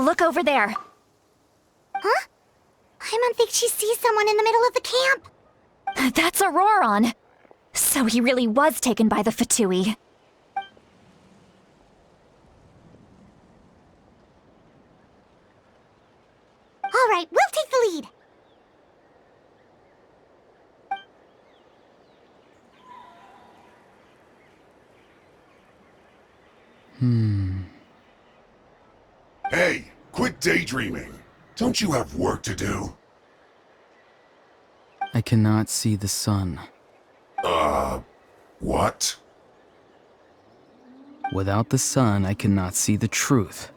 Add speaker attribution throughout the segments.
Speaker 1: look over there.
Speaker 2: Huh? I don't think she sees someone in the middle of the camp.
Speaker 1: That's Auroron. So he really was taken by the Fatui.
Speaker 2: All right, we'll take the lead.
Speaker 3: Hey, quit daydreaming. Don't you have work to do?
Speaker 4: I cannot see the sun.
Speaker 3: What?
Speaker 4: Without the sun, I cannot see the truth.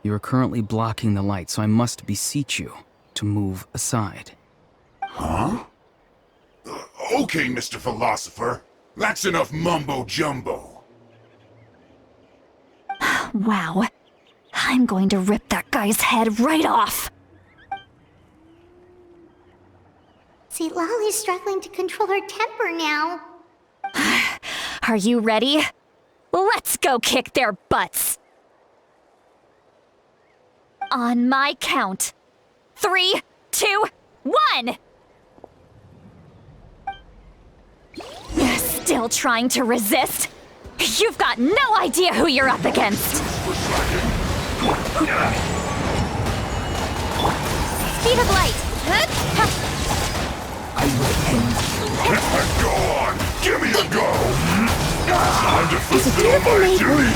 Speaker 4: You are currently blocking the light, so I must beseech you to move aside.
Speaker 3: Huh? Okay, Mr. Philosopher. That's enough mumbo-jumbo.
Speaker 1: Wow. I'm going to rip that guy's head right off.
Speaker 2: See, Lolly's struggling to control her temper now.
Speaker 1: Are you ready? Let's go kick their butts. On my count. 3, 2, 1! Still trying to resist? You've got no idea who you're up against. Speed of light.
Speaker 3: Go on! Give me a go! Time to fulfill my duty!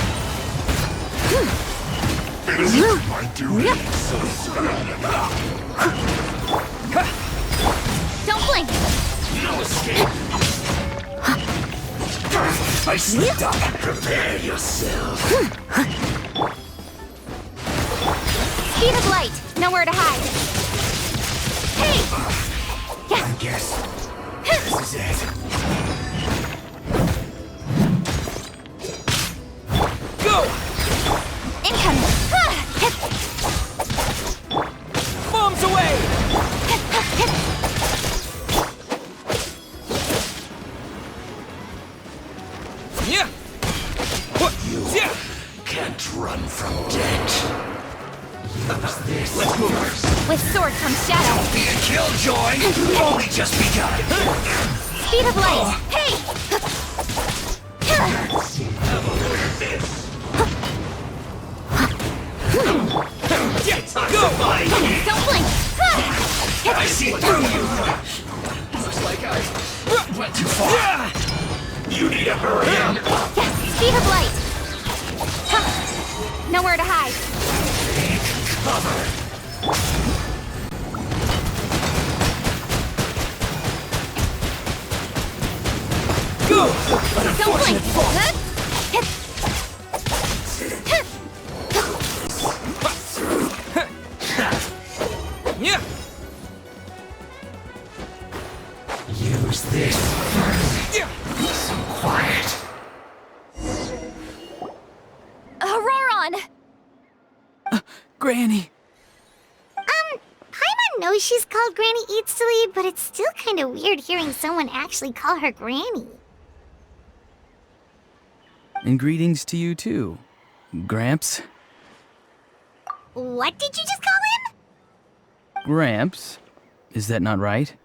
Speaker 3: It isn't my duty.
Speaker 1: Don't blink.
Speaker 5: No escape. I slipped up. Prepare yourself.
Speaker 1: Speed of light. Nowhere to hide. Hey!
Speaker 5: I guess this is it. Go!
Speaker 1: Incoming.
Speaker 5: Bombs away! Yeah! What? You can't run from death. Use this. Let's move.
Speaker 1: With sword comes shadow.
Speaker 5: Be a killjoy. Only just begun.
Speaker 1: Speed of light. Hey!
Speaker 5: Go!
Speaker 1: Don't blink.
Speaker 5: I see through you. Looks like I went too far. You need to hurry up.
Speaker 1: Yes, speed of light. Nowhere to hide.
Speaker 5: Take cover. Go!
Speaker 1: Don't blink.
Speaker 5: Yeah. Use this first. Yeah. So quiet.
Speaker 1: Auroron!
Speaker 4: Granny!
Speaker 2: Paimon knows she's called Granny Eats to Lead, but it's still kind of weird hearing someone actually call her Granny.
Speaker 4: And greetings to you too, Gramps.
Speaker 2: What did you just call him?
Speaker 4: Gramps? Is that not right?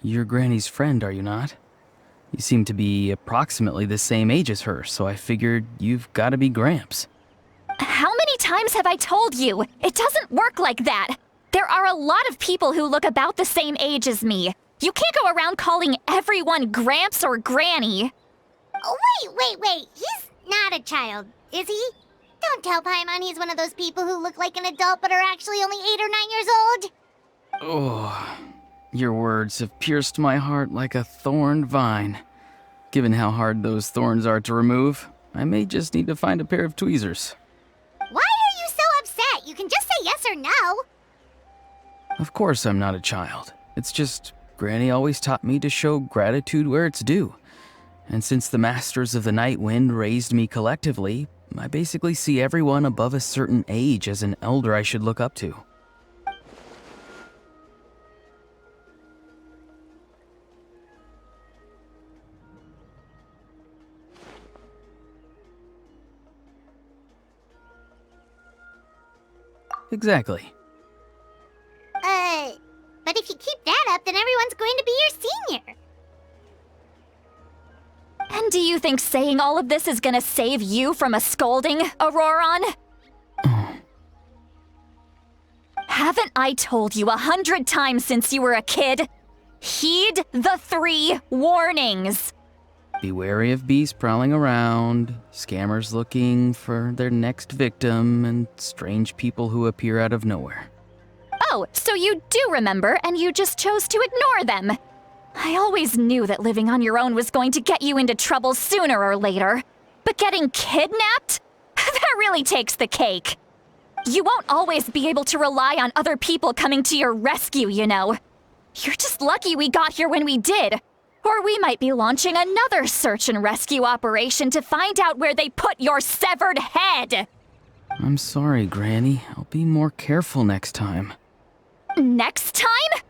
Speaker 4: You're Granny's friend, are you not? You seem to be approximately the same age as her, so I figured you've got to be Gramps.
Speaker 1: How many times have I told you? It doesn't work like that. There are a lot of people who look about the same age as me. You can't go around calling everyone Gramps or Granny.
Speaker 2: Oh, wait. He's not a child, is he? Don't tell Paimon he's one of those people who look like an adult but are actually only 8 or 9 years old.
Speaker 4: Oh, your words have pierced my heart like a thorned vine. Given how hard those thorns are to remove, I may just need to find a pair of tweezers.
Speaker 2: Why are you so upset? You can just say yes or no.
Speaker 4: Of course I'm not a child. It's just Granny always taught me to show gratitude where it's due. And since the Masters of the Night Wind raised me collectively, I basically see everyone above a certain age as an elder I should look up to. Exactly.
Speaker 2: But if you keep that up, then everyone's going to be your senior.
Speaker 1: And do you think saying all of this is gonna save you from a scolding, Auroron? Haven't I told you 100 times since you were a kid? Heed the 3 warnings.
Speaker 4: Be wary of beasts prowling around, scammers looking for their next victim, and strange people who appear out of nowhere.
Speaker 1: Oh, so you do remember, and you just chose to ignore them. I always knew that living on your own was going to get you into trouble sooner or later. But getting kidnapped? That really takes the cake. You won't always be able to rely on other people coming to your rescue, you know. You're just lucky we got here when we did. Or we might be launching another search and rescue operation to find out where they put your severed head.
Speaker 4: I'm sorry, Granny. I'll be more careful next time.
Speaker 1: Next time?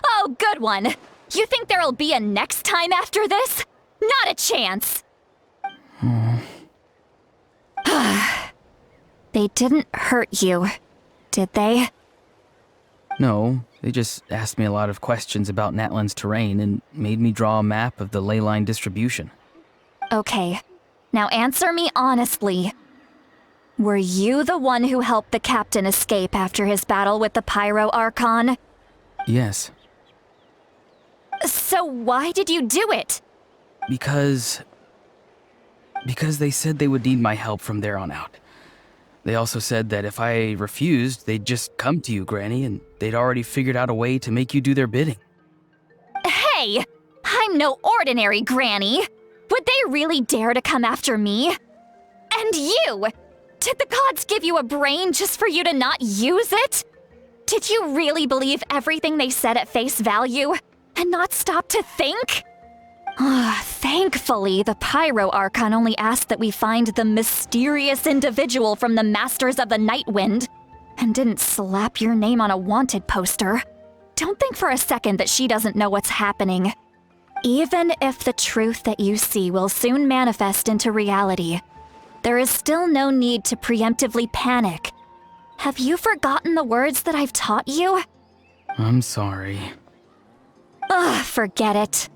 Speaker 1: Oh, good one. You think there'll be a next time after this? Not a chance. They didn't hurt you, did they?
Speaker 4: No, they just asked me a lot of questions about Natlan's terrain and made me draw a map of the ley line distribution.
Speaker 1: Okay, now answer me honestly. Were you the one who helped the captain escape after his battle with the Pyro Archon?
Speaker 4: Yes.
Speaker 1: So why did you do it?
Speaker 4: Because they said they would need my help from there on out. They also said that if I refused, they'd just come to you, Granny, and they'd already figured out a way to make you do their bidding.
Speaker 1: Hey, I'm no ordinary Granny. Would they really dare to come after me? And you! Did the gods give you a brain just for you to not use it? Did you really believe everything they said at face value and not stop to think? Thankfully, the Pyro Archon only asked that we find the mysterious individual from the Masters of the Night Wind and didn't slap your name on a wanted poster. Don't think for a second that she doesn't know what's happening. Even if the truth that you see will soon manifest into reality, there is still no need to preemptively panic. Have you forgotten the words that I've taught you?
Speaker 4: I'm sorry.
Speaker 1: Forget it.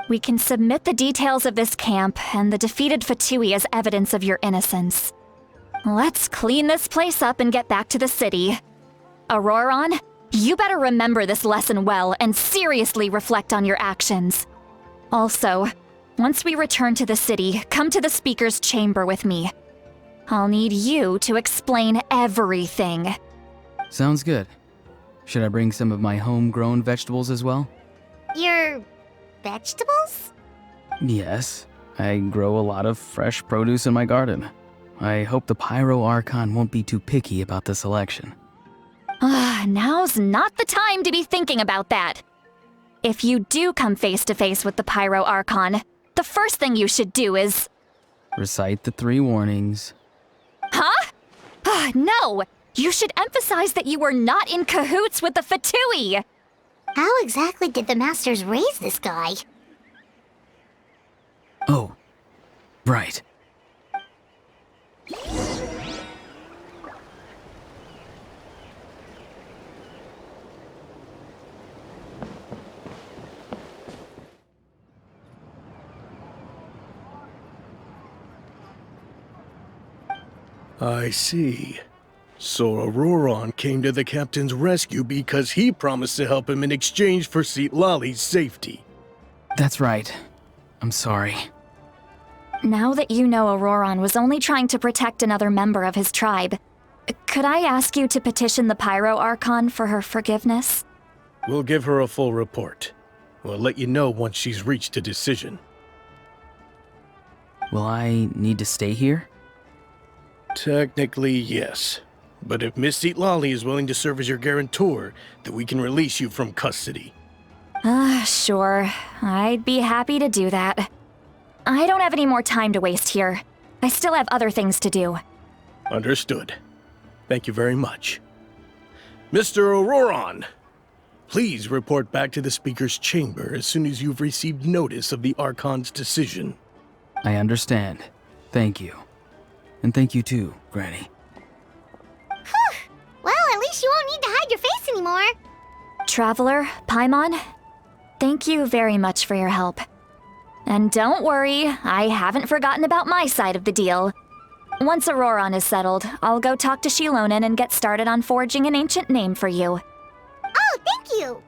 Speaker 1: We can submit the details of this camp and the defeated Fatui as evidence of your innocence. Let's clean this place up and get back to the city. Auroron, you better remember this lesson well and seriously reflect on your actions. Also, once we return to the city, come to the speaker's chamber with me. I'll need you to explain everything.
Speaker 4: Sounds good. Should I bring some of my homegrown vegetables as well?
Speaker 2: Your vegetables?
Speaker 4: Yes. I grow a lot of fresh produce in my garden. I hope the Pyro Archon won't be too picky about the selection.
Speaker 1: Now's not the time to be thinking about that. If you do come face to face with the Pyro Archon, the first thing you should do is...
Speaker 4: Recite the 3 warnings.
Speaker 1: Huh? No! You should emphasize that you were not in cahoots with the Fatui!
Speaker 2: How exactly did the Masters raise this guy?
Speaker 4: Oh, right.
Speaker 6: I see. So Auroron came to the captain's rescue because he promised to help him in exchange for Citlali's safety.
Speaker 4: That's right. I'm sorry.
Speaker 1: Now that you know Auroron was only trying to protect another member of his tribe, could I ask you to petition the Pyro Archon for her forgiveness?
Speaker 6: We'll give her a full report. We'll let you know once she's reached a decision.
Speaker 4: Will I need to stay here?
Speaker 6: Technically, yes. But if Miss Citlali is willing to serve as your guarantor, then we can release you from custody.
Speaker 1: Sure. I'd be happy to do that. I don't have any more time to waste here. I still have other things to do.
Speaker 6: Understood. Thank you very much. Mr. Auroron, please report back to the Speaker's chamber as soon as you've received notice of the Archon's decision.
Speaker 4: I understand. Thank you. And thank you too, Granny.
Speaker 2: Well, at least you won't need to hide your face anymore.
Speaker 1: Traveler, Paimon, thank you very much for your help. And don't worry, I haven't forgotten about my side of the deal. Once Auroron is settled, I'll go talk to Shilonen and get started on forging an ancient name for you.
Speaker 2: Oh, thank you.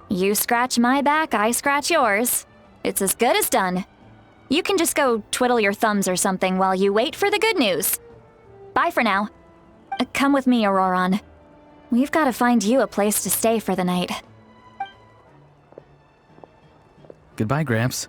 Speaker 1: You scratch my back, I scratch yours. It's as good as done. You can just go twiddle your thumbs or something while you wait for the good news. Bye for now. Come with me, Auroron. We've got to find you a place to stay for the night.
Speaker 4: Goodbye, Gramps.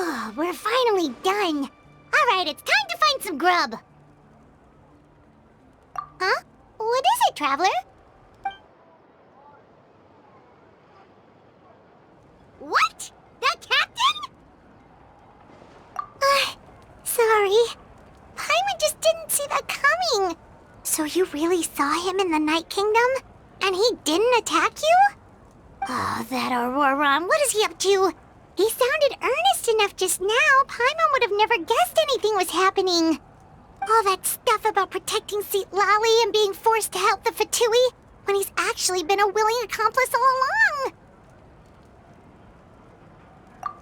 Speaker 2: Oh, we're finally done. All right, it's time to find some grub. Huh? What is it, Traveler? What? The captain? Sorry. Paimon just didn't see that coming. So you really saw him in the Night Kingdom? And he didn't attack you? Oh, that Auroron, what is he up to? He sounded earnest enough just now. Paimon would have never guessed anything was happening. All that stuff about protecting Seat Lally and being forced to help the Fatui when he's actually been a willing accomplice all along.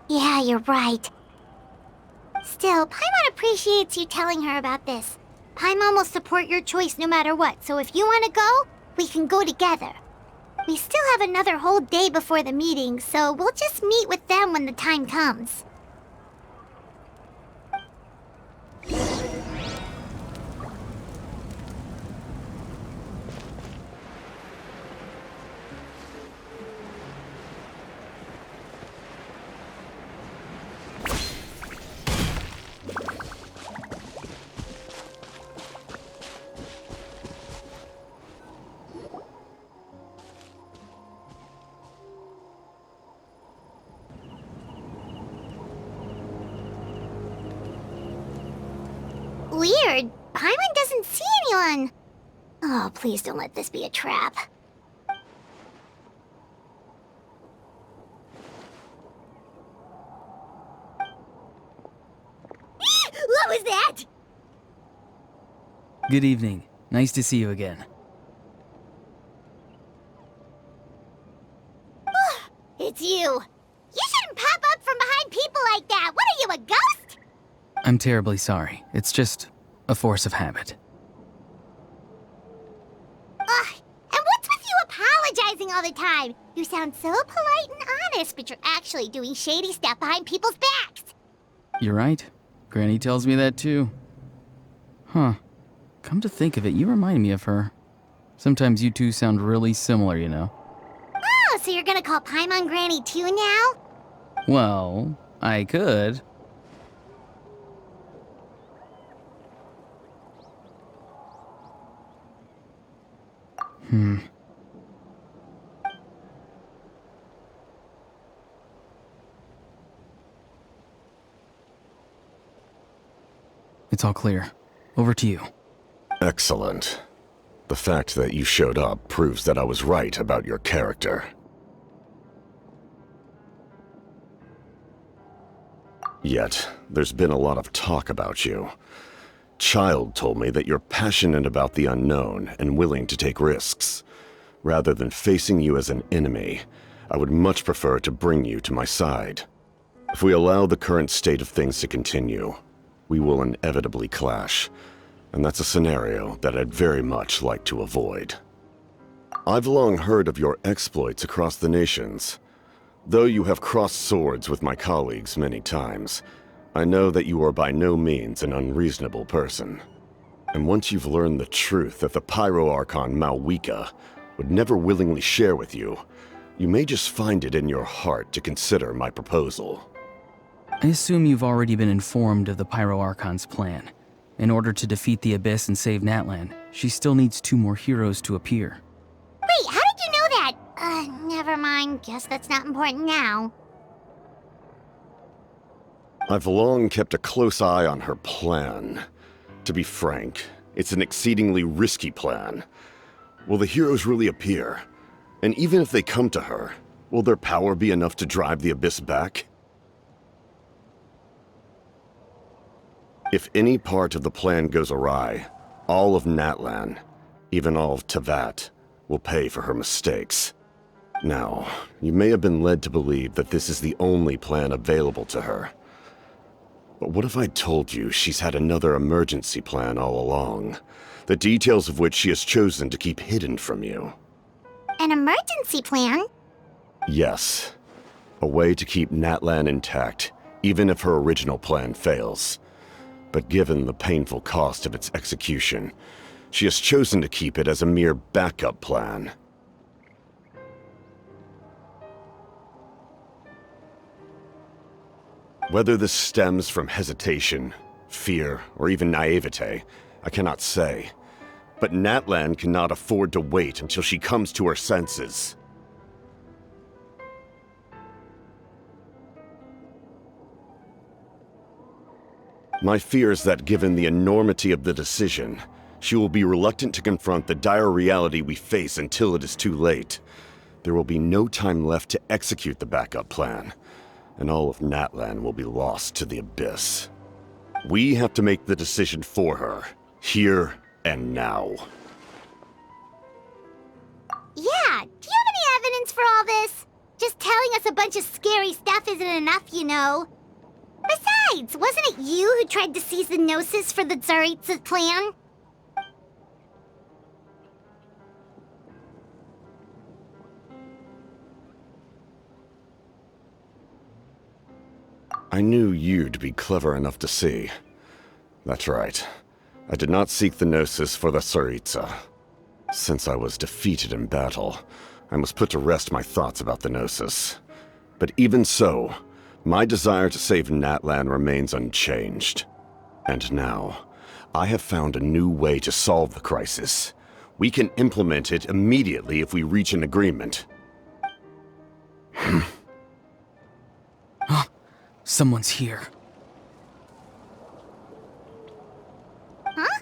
Speaker 2: Yeah, you're right. Still, Paimon appreciates you telling her about this. Paimon will support your choice no matter what, so if you want to go, we can go together. We still have another whole day before the meeting, so we'll just meet with them when the time comes. Weird. Paimon doesn't see anyone. Oh, please don't let this be a trap. What was that?
Speaker 4: Good evening. Nice to see you again.
Speaker 2: It's you. You shouldn't pop up from behind people like that. What are you, a ghost?
Speaker 4: I'm terribly sorry. It's just a force of habit.
Speaker 2: Ugh, and what's with you apologizing all the time? You sound so polite and honest, but you're actually doing shady stuff behind people's backs.
Speaker 4: You're right. Granny tells me that too. Huh. Come to think of it, you remind me of her. Sometimes you two sound really similar, you know.
Speaker 2: Oh, so you're gonna call Paimon Granny too now?
Speaker 4: Well, I could. It's all clear. Over to you.
Speaker 7: Excellent. The fact that you showed up proves that I was right about your character. Yet, there's been a lot of talk about you. Child told me that you're passionate about the unknown and willing to take risks. Rather than facing you as an enemy, I would much prefer to bring you to my side. If we allow the current state of things to continue, we will inevitably clash, and that's a scenario that I'd very much like to avoid. I've long heard of your exploits across the nations. Though you have crossed swords with my colleagues many times, I know that you are by no means an unreasonable person. And once you've learned the truth that the Pyro Archon Malwika would never willingly share with you, You may just find it in your heart to consider my proposal.
Speaker 4: I assume you've already been informed of the Pyro Archon's plan. In order to defeat the Abyss and save Natlan, she still needs 2 more heroes to appear.
Speaker 2: Wait, how did you know that? Never mind. Guess that's not important now.
Speaker 7: I've long kept a close eye on her plan. To be frank, it's an exceedingly risky plan. Will the heroes really appear? And even if they come to her, will their power be enough to drive the Abyss back? If any part of the plan goes awry, all of Natlan, even all of Tevat, will pay for her mistakes. Now, you may have been led to believe that this is the only plan available to her. But what if I told you she's had another emergency plan all along, the details of which she has chosen to keep hidden from you?
Speaker 2: An emergency plan?
Speaker 7: Yes. A way to keep Natlan intact, even if her original plan fails. But given the painful cost of its execution, she has chosen to keep it as a mere backup plan. Whether this stems from hesitation, fear, or even naivete, I cannot say. But Natlan cannot afford to wait until she comes to her senses. My fear is that given the enormity of the decision, she will be reluctant to confront the dire reality we face until it is too late. There will be no time left to execute the backup plan, and all of Natlan will be lost to the Abyss. We have to make the decision for her, here and now.
Speaker 2: Yeah, do you have any evidence for all this? Just telling us a bunch of scary stuff isn't enough, you know. Besides, wasn't it you who tried to seize the Gnosis for the Tsaritsa plan?
Speaker 7: I knew you'd be clever enough to see. That's right. I did not seek the Gnosis for the Tsaritsa. Since I was defeated in battle, I must put to rest my thoughts about the Gnosis. But even so, my desire to save Natlan remains unchanged. And now, I have found a new way to solve the crisis. We can implement it immediately if we reach an agreement.
Speaker 4: Someone's here.
Speaker 2: Huh?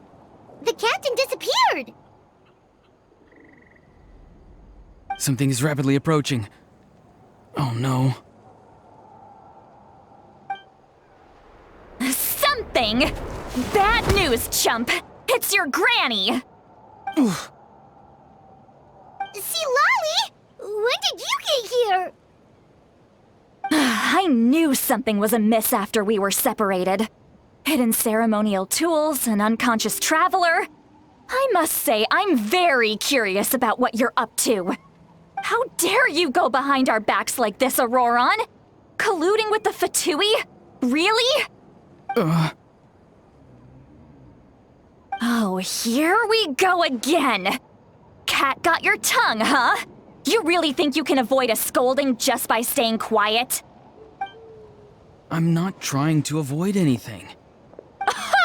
Speaker 2: The captain disappeared!
Speaker 4: Something is rapidly approaching. Oh no.
Speaker 1: Something? Bad news, chump! It's your granny!
Speaker 2: See, Lolly? When did you get here?
Speaker 1: I knew something was amiss after we were separated. Hidden ceremonial tools, an unconscious traveler. I must say, I'm very curious about what you're up to. How dare you go behind our backs like this, Auroron? Colluding with the Fatui? Really? Oh, here we go again. Cat got your tongue, huh? You really think you can avoid a scolding just by staying quiet?
Speaker 4: I'm not trying to avoid anything.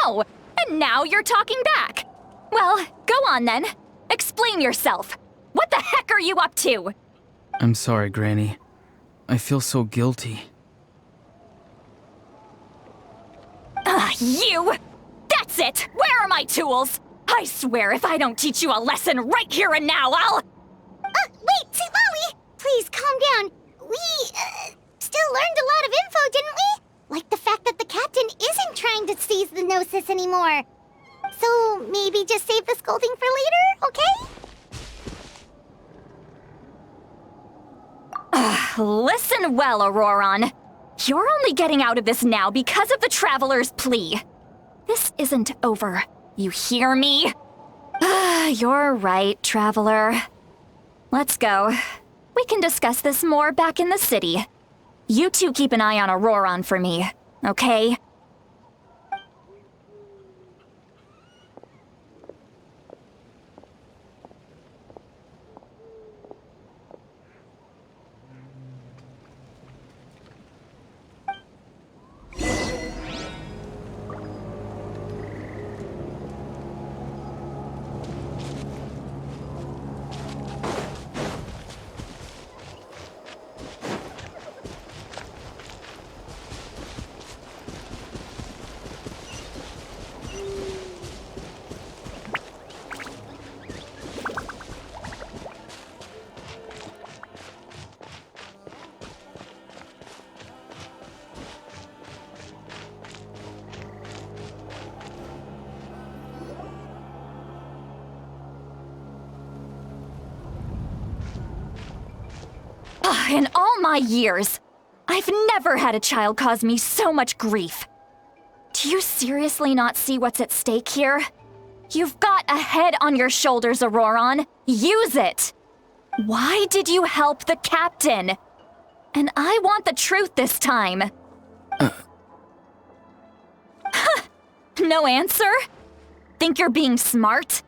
Speaker 1: Oh, and now you're talking back. Well, go on then. Explain yourself. What the heck are you up to?
Speaker 4: I'm sorry, Granny. I feel so guilty.
Speaker 1: You! That's it! Where are my tools? I swear if I don't teach you a lesson right here and now, I'll...
Speaker 2: Wait, see, Lolly! Please, calm down. We, still learned a lot of info, didn't we? Like the fact that the captain isn't trying to seize the Gnosis anymore. So, maybe just save the scolding for later, okay?
Speaker 1: Listen well, Auroron. You're only getting out of this now because of the Traveler's plea. This isn't over. You hear me? You're right, Traveler. Let's go. We can discuss this more back in the city. You two keep an eye on Auroron for me, okay? all my years, I've never had a child cause me so much grief. Do you seriously not see what's at stake here? You've got a head on your shoulders, Auroron. Use it! Why did you help the captain? And I want the truth this time. No answer? Think you're being smart?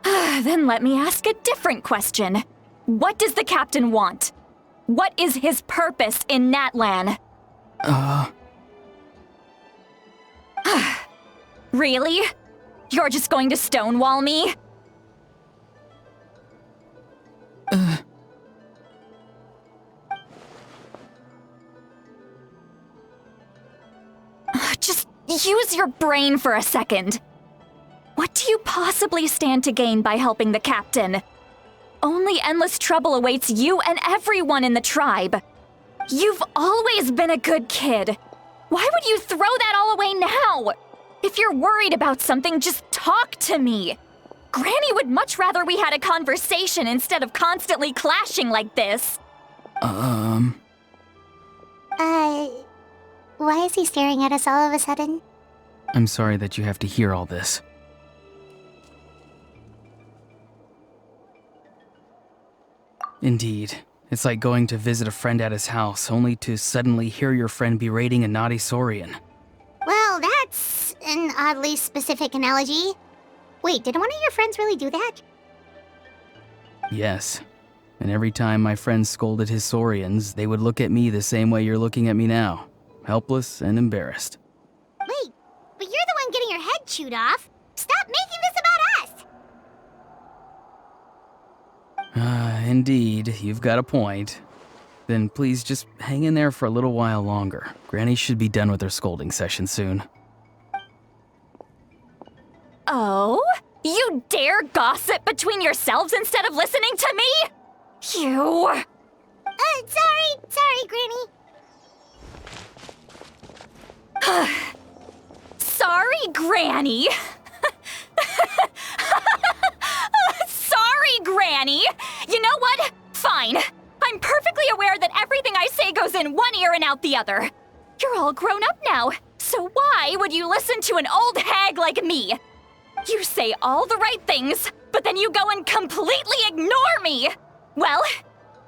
Speaker 1: Then let me ask a different question. What does the captain want? What is his purpose in Natlan? Really? You're just going to stonewall me? Just use your brain for a second. What do you possibly stand to gain by helping the captain? Only endless trouble awaits you and everyone in the tribe. You've always been a good kid. Why would you throw that all away now? If you're worried about something, just talk to me. Granny would much rather we had a conversation instead of constantly clashing like this.
Speaker 2: Why is he staring at us all of a sudden?
Speaker 4: I'm sorry that you have to hear all this. Indeed. It's like going to visit a friend at his house, only to suddenly hear your friend berating a naughty Saurian.
Speaker 2: Well, that's an oddly specific analogy. Wait, did one of your friends really do that?
Speaker 4: Yes. And every time my friend scolded his Saurians, they would look at me the same way you're looking at me now. Helpless and embarrassed.
Speaker 2: Wait, but you're the one getting your head chewed off. Stop making this about us!
Speaker 4: Indeed, you've got a point. Then please just hang in there for a little while longer. Granny should be done with her scolding session soon.
Speaker 1: Oh? You dare gossip between yourselves instead of listening to me? You...
Speaker 2: Sorry, Granny.
Speaker 1: Sorry, Granny. Sorry, Granny. You know what? Fine. I'm perfectly aware that everything I say goes in one ear and out the other. You're all grown up now, so why would you listen to an old hag like me? You say all the right things, but then you go and completely ignore me. Well,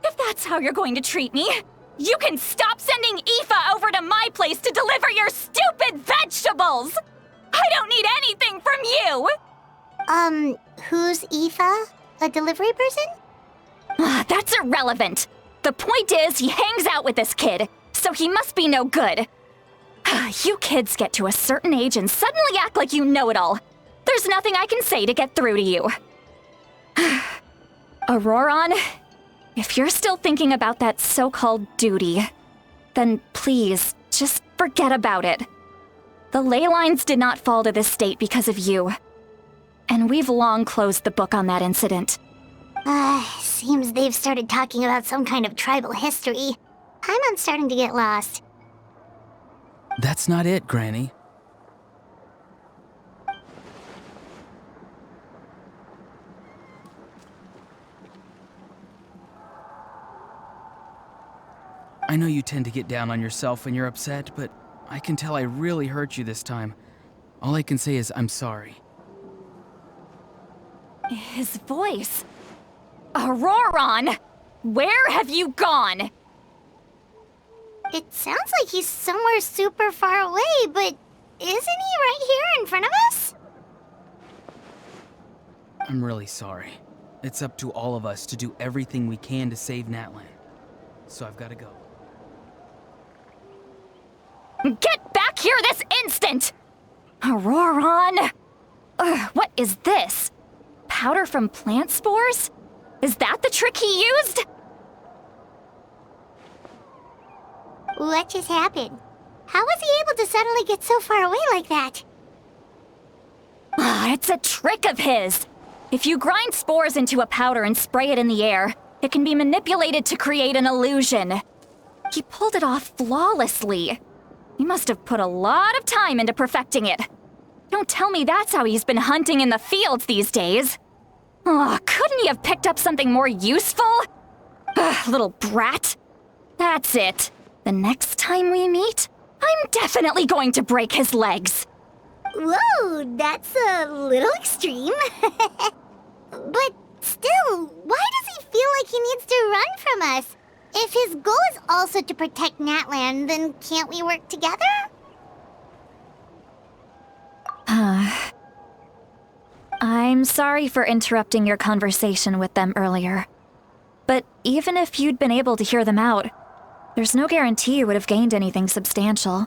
Speaker 1: if that's how you're going to treat me, you can stop sending Aoife over to my place to deliver your stupid vegetables! I don't need anything from you!
Speaker 2: Who's Aoife? A delivery person?
Speaker 1: That's irrelevant. The point is, he hangs out with this kid, so he must be no good. You kids get to a certain age and suddenly act like you know it all. There's nothing I can say to get through to you. Auroron, if you're still thinking about that so-called duty, then please, just forget about it. The ley lines did not fall to this state because of you. And we've long closed the book on that incident.
Speaker 2: Seems they've started talking about some kind of tribal history. I'm starting to get lost.
Speaker 4: That's not it, Granny. I know you tend to get down on yourself when you're upset, but I can tell I really hurt you this time. All I can say is I'm sorry.
Speaker 1: His voice. Auroron! Where have you gone?
Speaker 2: It sounds like he's somewhere super far away, but isn't he right here in front of us?
Speaker 4: I'm really sorry. It's up to all of us to do everything we can to save Natlan. So I've got to go.
Speaker 1: Get back here this instant! Auroron! What is this? Powder from plant spores? Is that the trick he used?
Speaker 2: What just happened? How was he able to suddenly get so far away like that?
Speaker 1: It's a trick of his. If you grind spores into a powder and spray it in the air, it can be manipulated to create an illusion. He pulled it off flawlessly. He must have put a lot of time into perfecting it. Don't tell me that's how he's been hunting in the fields these days. Oh, couldn't he have picked up something more useful? Little brat. That's it. The next time we meet, I'm definitely going to break his legs.
Speaker 2: Whoa, that's a little extreme. But still, why does he feel like he needs to run from us? If his goal is also to protect Natlan, then can't we work together?
Speaker 1: I'm sorry for interrupting your conversation with them earlier. But even if you'd been able to hear them out, there's no guarantee you would have gained anything substantial.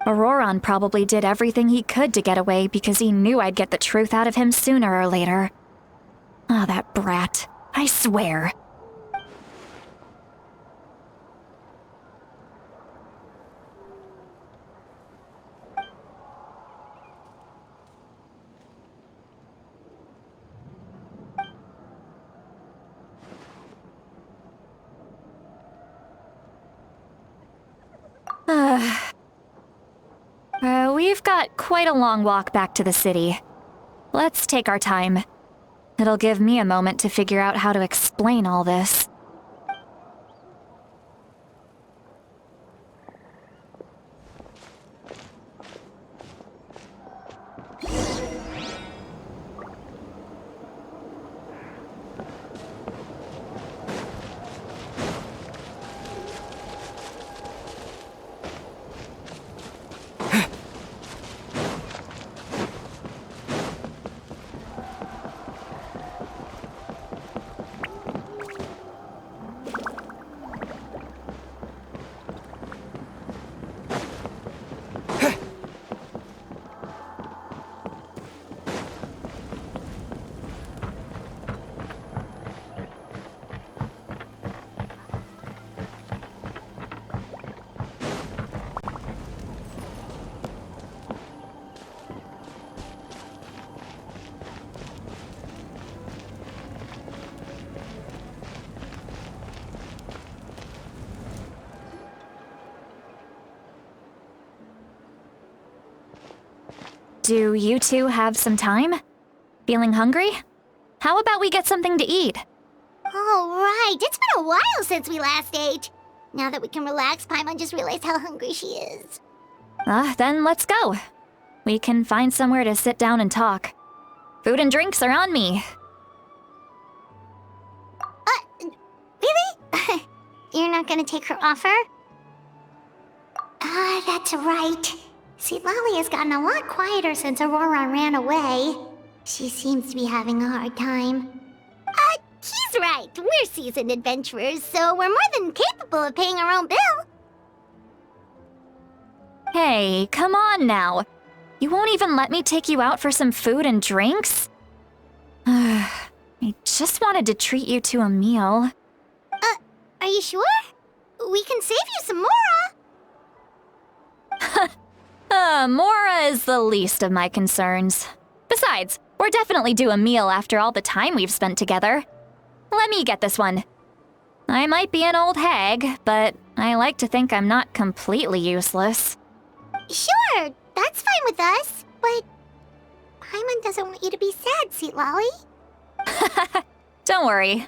Speaker 1: Auroron probably did everything he could to get away because he knew I'd get the truth out of him sooner or later. Ah, that brat. I swear. We've got quite a long walk back to the city. Let's take our time. It'll give me a moment to figure out how to explain all this. Do you two have some time? Feeling hungry? How about we get something to eat?
Speaker 2: Oh, right. It's been a while since we last ate. Now that we can relax, Paimon just realized how hungry she is.
Speaker 1: Then let's go. We can find somewhere to sit down and talk. Food and drinks are on me.
Speaker 2: Really? You're not gonna take her offer? That's right. See, Lolly has gotten a lot quieter since Aurora ran away. She seems to be having a hard time. He's right. We're seasoned adventurers, so we're more than capable of paying our own bill.
Speaker 1: Hey, come on now. You won't even let me take you out for some food and drinks? I just wanted to treat you to a meal.
Speaker 2: Are you sure? We can save you some more.
Speaker 1: Mora is the least of my concerns. Besides, we're definitely due a meal after all the time we've spent together. Let me get this one. I might be an old hag, but I like to think I'm not completely useless.
Speaker 2: Sure, that's fine with us, but Paimon doesn't want you to be sad, sweet Lolly.
Speaker 1: Don't worry.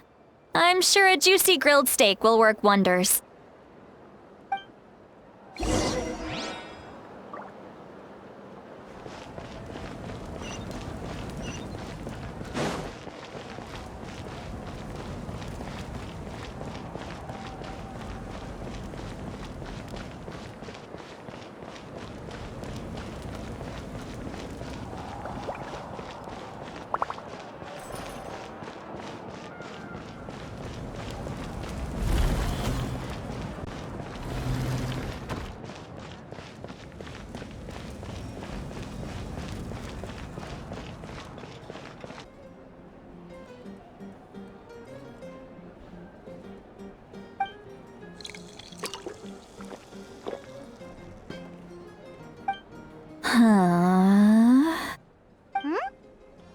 Speaker 1: I'm sure a juicy grilled steak will work wonders.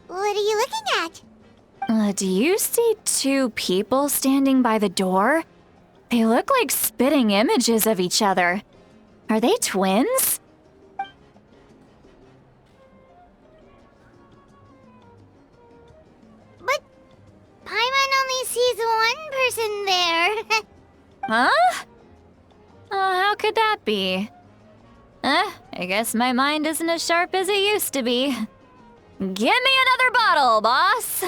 Speaker 2: What are you looking at?
Speaker 1: Do you see two people standing by the door? They look like spitting images of each other. Are they twins?
Speaker 2: But Paimon only sees one person there.
Speaker 1: Huh? How could that be? I guess my mind isn't as sharp as it used to be. Give me another bottle, boss!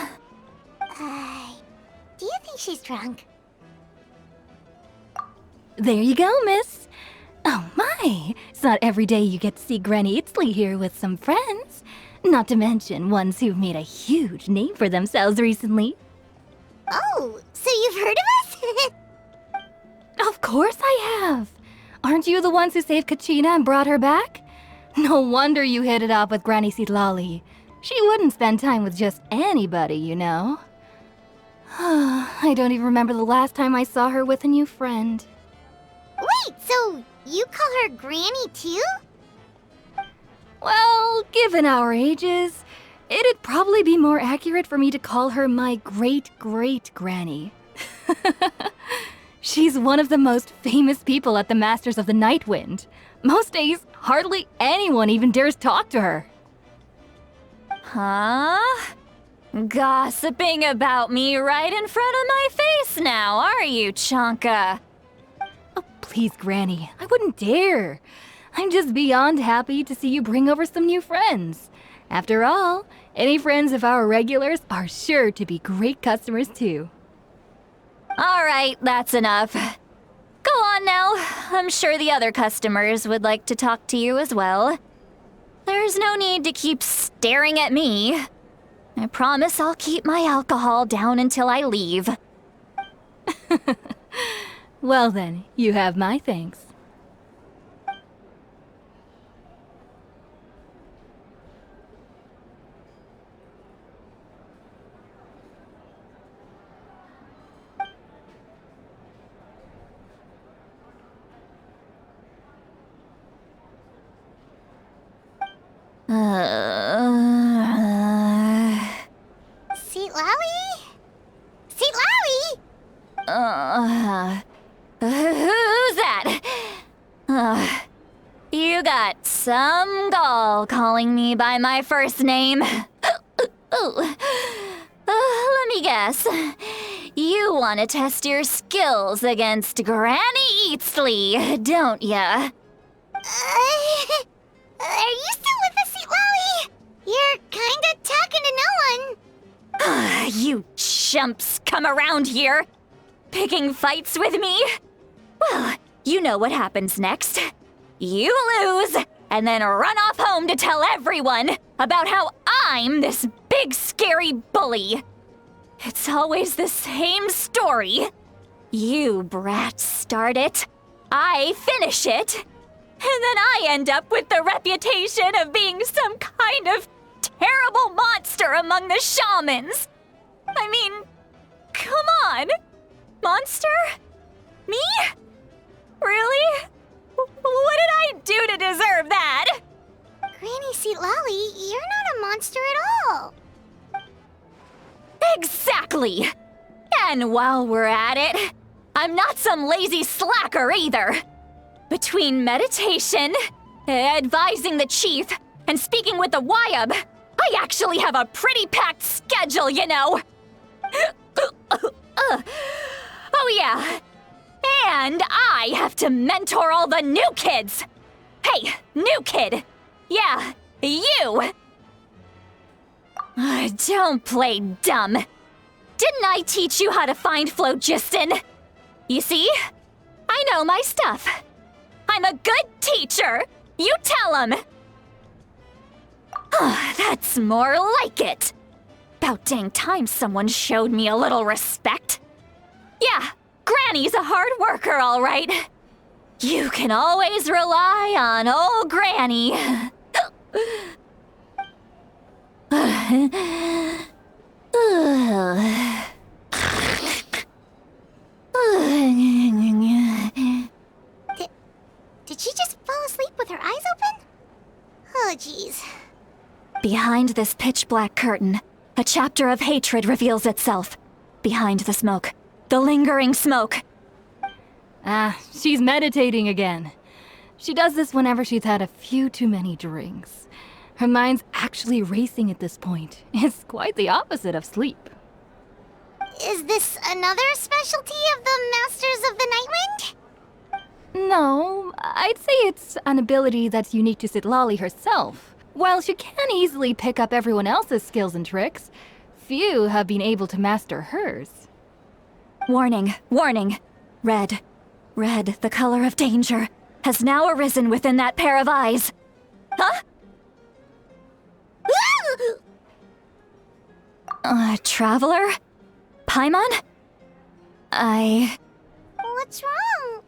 Speaker 2: Do you think she's drunk?
Speaker 8: There you go, miss. Oh my, it's not every day you get to see Granny Itzley here with some friends. Not to mention ones who've made a huge name for themselves recently.
Speaker 2: Oh, so you've heard of us?
Speaker 8: Of course I have. Aren't you the ones who saved Kachina and brought her back? No wonder you hit it off with Granny Sitlali. She wouldn't spend time with just anybody, you know. I don't even remember the last time I saw her with a new friend.
Speaker 2: Wait, so you call her Granny too?
Speaker 8: Well, given our ages, it'd probably be more accurate for me to call her my great-great-granny. She's one of the most famous people at the Masters of the Night Wind. Most days, hardly anyone even dares talk to her.
Speaker 1: Huh? Gossiping about me right in front of my face now, are you, Chonka?
Speaker 8: Oh, please, Granny, I wouldn't dare. I'm just beyond happy to see you bring over some new friends. After all, any friends of our regulars are sure to be great customers too.
Speaker 1: All right, that's enough. Go on now. I'm sure the other customers would like to talk to you as well. There's no need to keep staring at me. I promise I'll keep my alcohol down until I leave.
Speaker 8: Well then, you have my thanks.
Speaker 2: Seat Lally? Seat Lally?
Speaker 1: Who's that? You got some gall calling me by my first name. Let me guess. You want to test your skills against Granny Eatsley, don't ya?
Speaker 2: Are you still with us, Seat Lally? You're kinda talking to no one.
Speaker 1: You chumps come around here, picking fights with me? Well, you know what happens next. You lose, and then run off home to tell everyone about how I'm this big scary bully. It's always the same story. You brats start it, I finish it, and then I end up with the reputation of being some kind of terrible monster among the shamans. I mean, come on. Monster? Me? Really? What did I do to deserve that?
Speaker 2: Granny Seat Lally, you're not a monster at all.
Speaker 1: Exactly! And while we're at it, I'm not some lazy slacker either. Between meditation, advising the chief, and speaking with the Wyab, I actually have a pretty packed schedule, you know. Oh yeah. And I have to mentor all the new kids. Hey, new kid. Yeah, you. Don't play dumb. Didn't I teach you how to find phlogiston? You see? I know my stuff. I'm a good teacher. You tell him. That's more like it. About dang time someone showed me a little respect. Yeah, Granny's a hard worker, all right. You can always rely on old Granny.
Speaker 2: Did she just fall asleep with her eyes open? Oh, jeez.
Speaker 1: Behind this pitch-black curtain, a chapter of hatred reveals itself. Behind the smoke, the lingering smoke.
Speaker 8: She's meditating again. She does this whenever she's had a few too many drinks. Her mind's actually racing at this point. It's quite the opposite of sleep.
Speaker 2: Is this another specialty of the Masters of the Nightwind?
Speaker 8: No, I'd say it's an ability that's unique to Citlali herself. While she can easily pick up everyone else's skills and tricks, few have been able to master hers.
Speaker 1: Warning, warning. Red, the color of danger, has now arisen within that pair of eyes. Huh? Traveler? Paimon?
Speaker 2: What's wrong?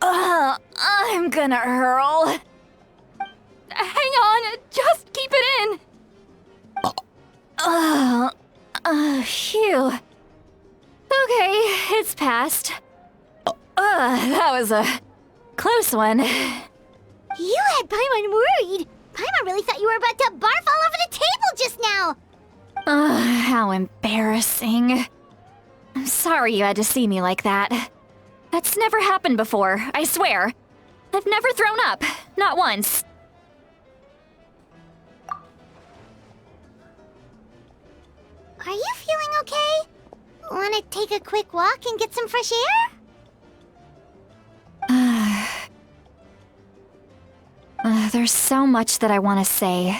Speaker 1: I'm gonna hurl.
Speaker 8: Hang on, just keep it in!
Speaker 1: Phew. Okay, it's passed. That was a close one.
Speaker 2: You had Paimon worried. Paimon really thought you were about to barf all over the table just now.
Speaker 1: How embarrassing. I'm sorry you had to see me like that. That's never happened before, I swear. I've never thrown up, not once.
Speaker 2: Are you feeling okay? Want to take a quick walk and get some fresh air?
Speaker 1: There's so much that I want to say,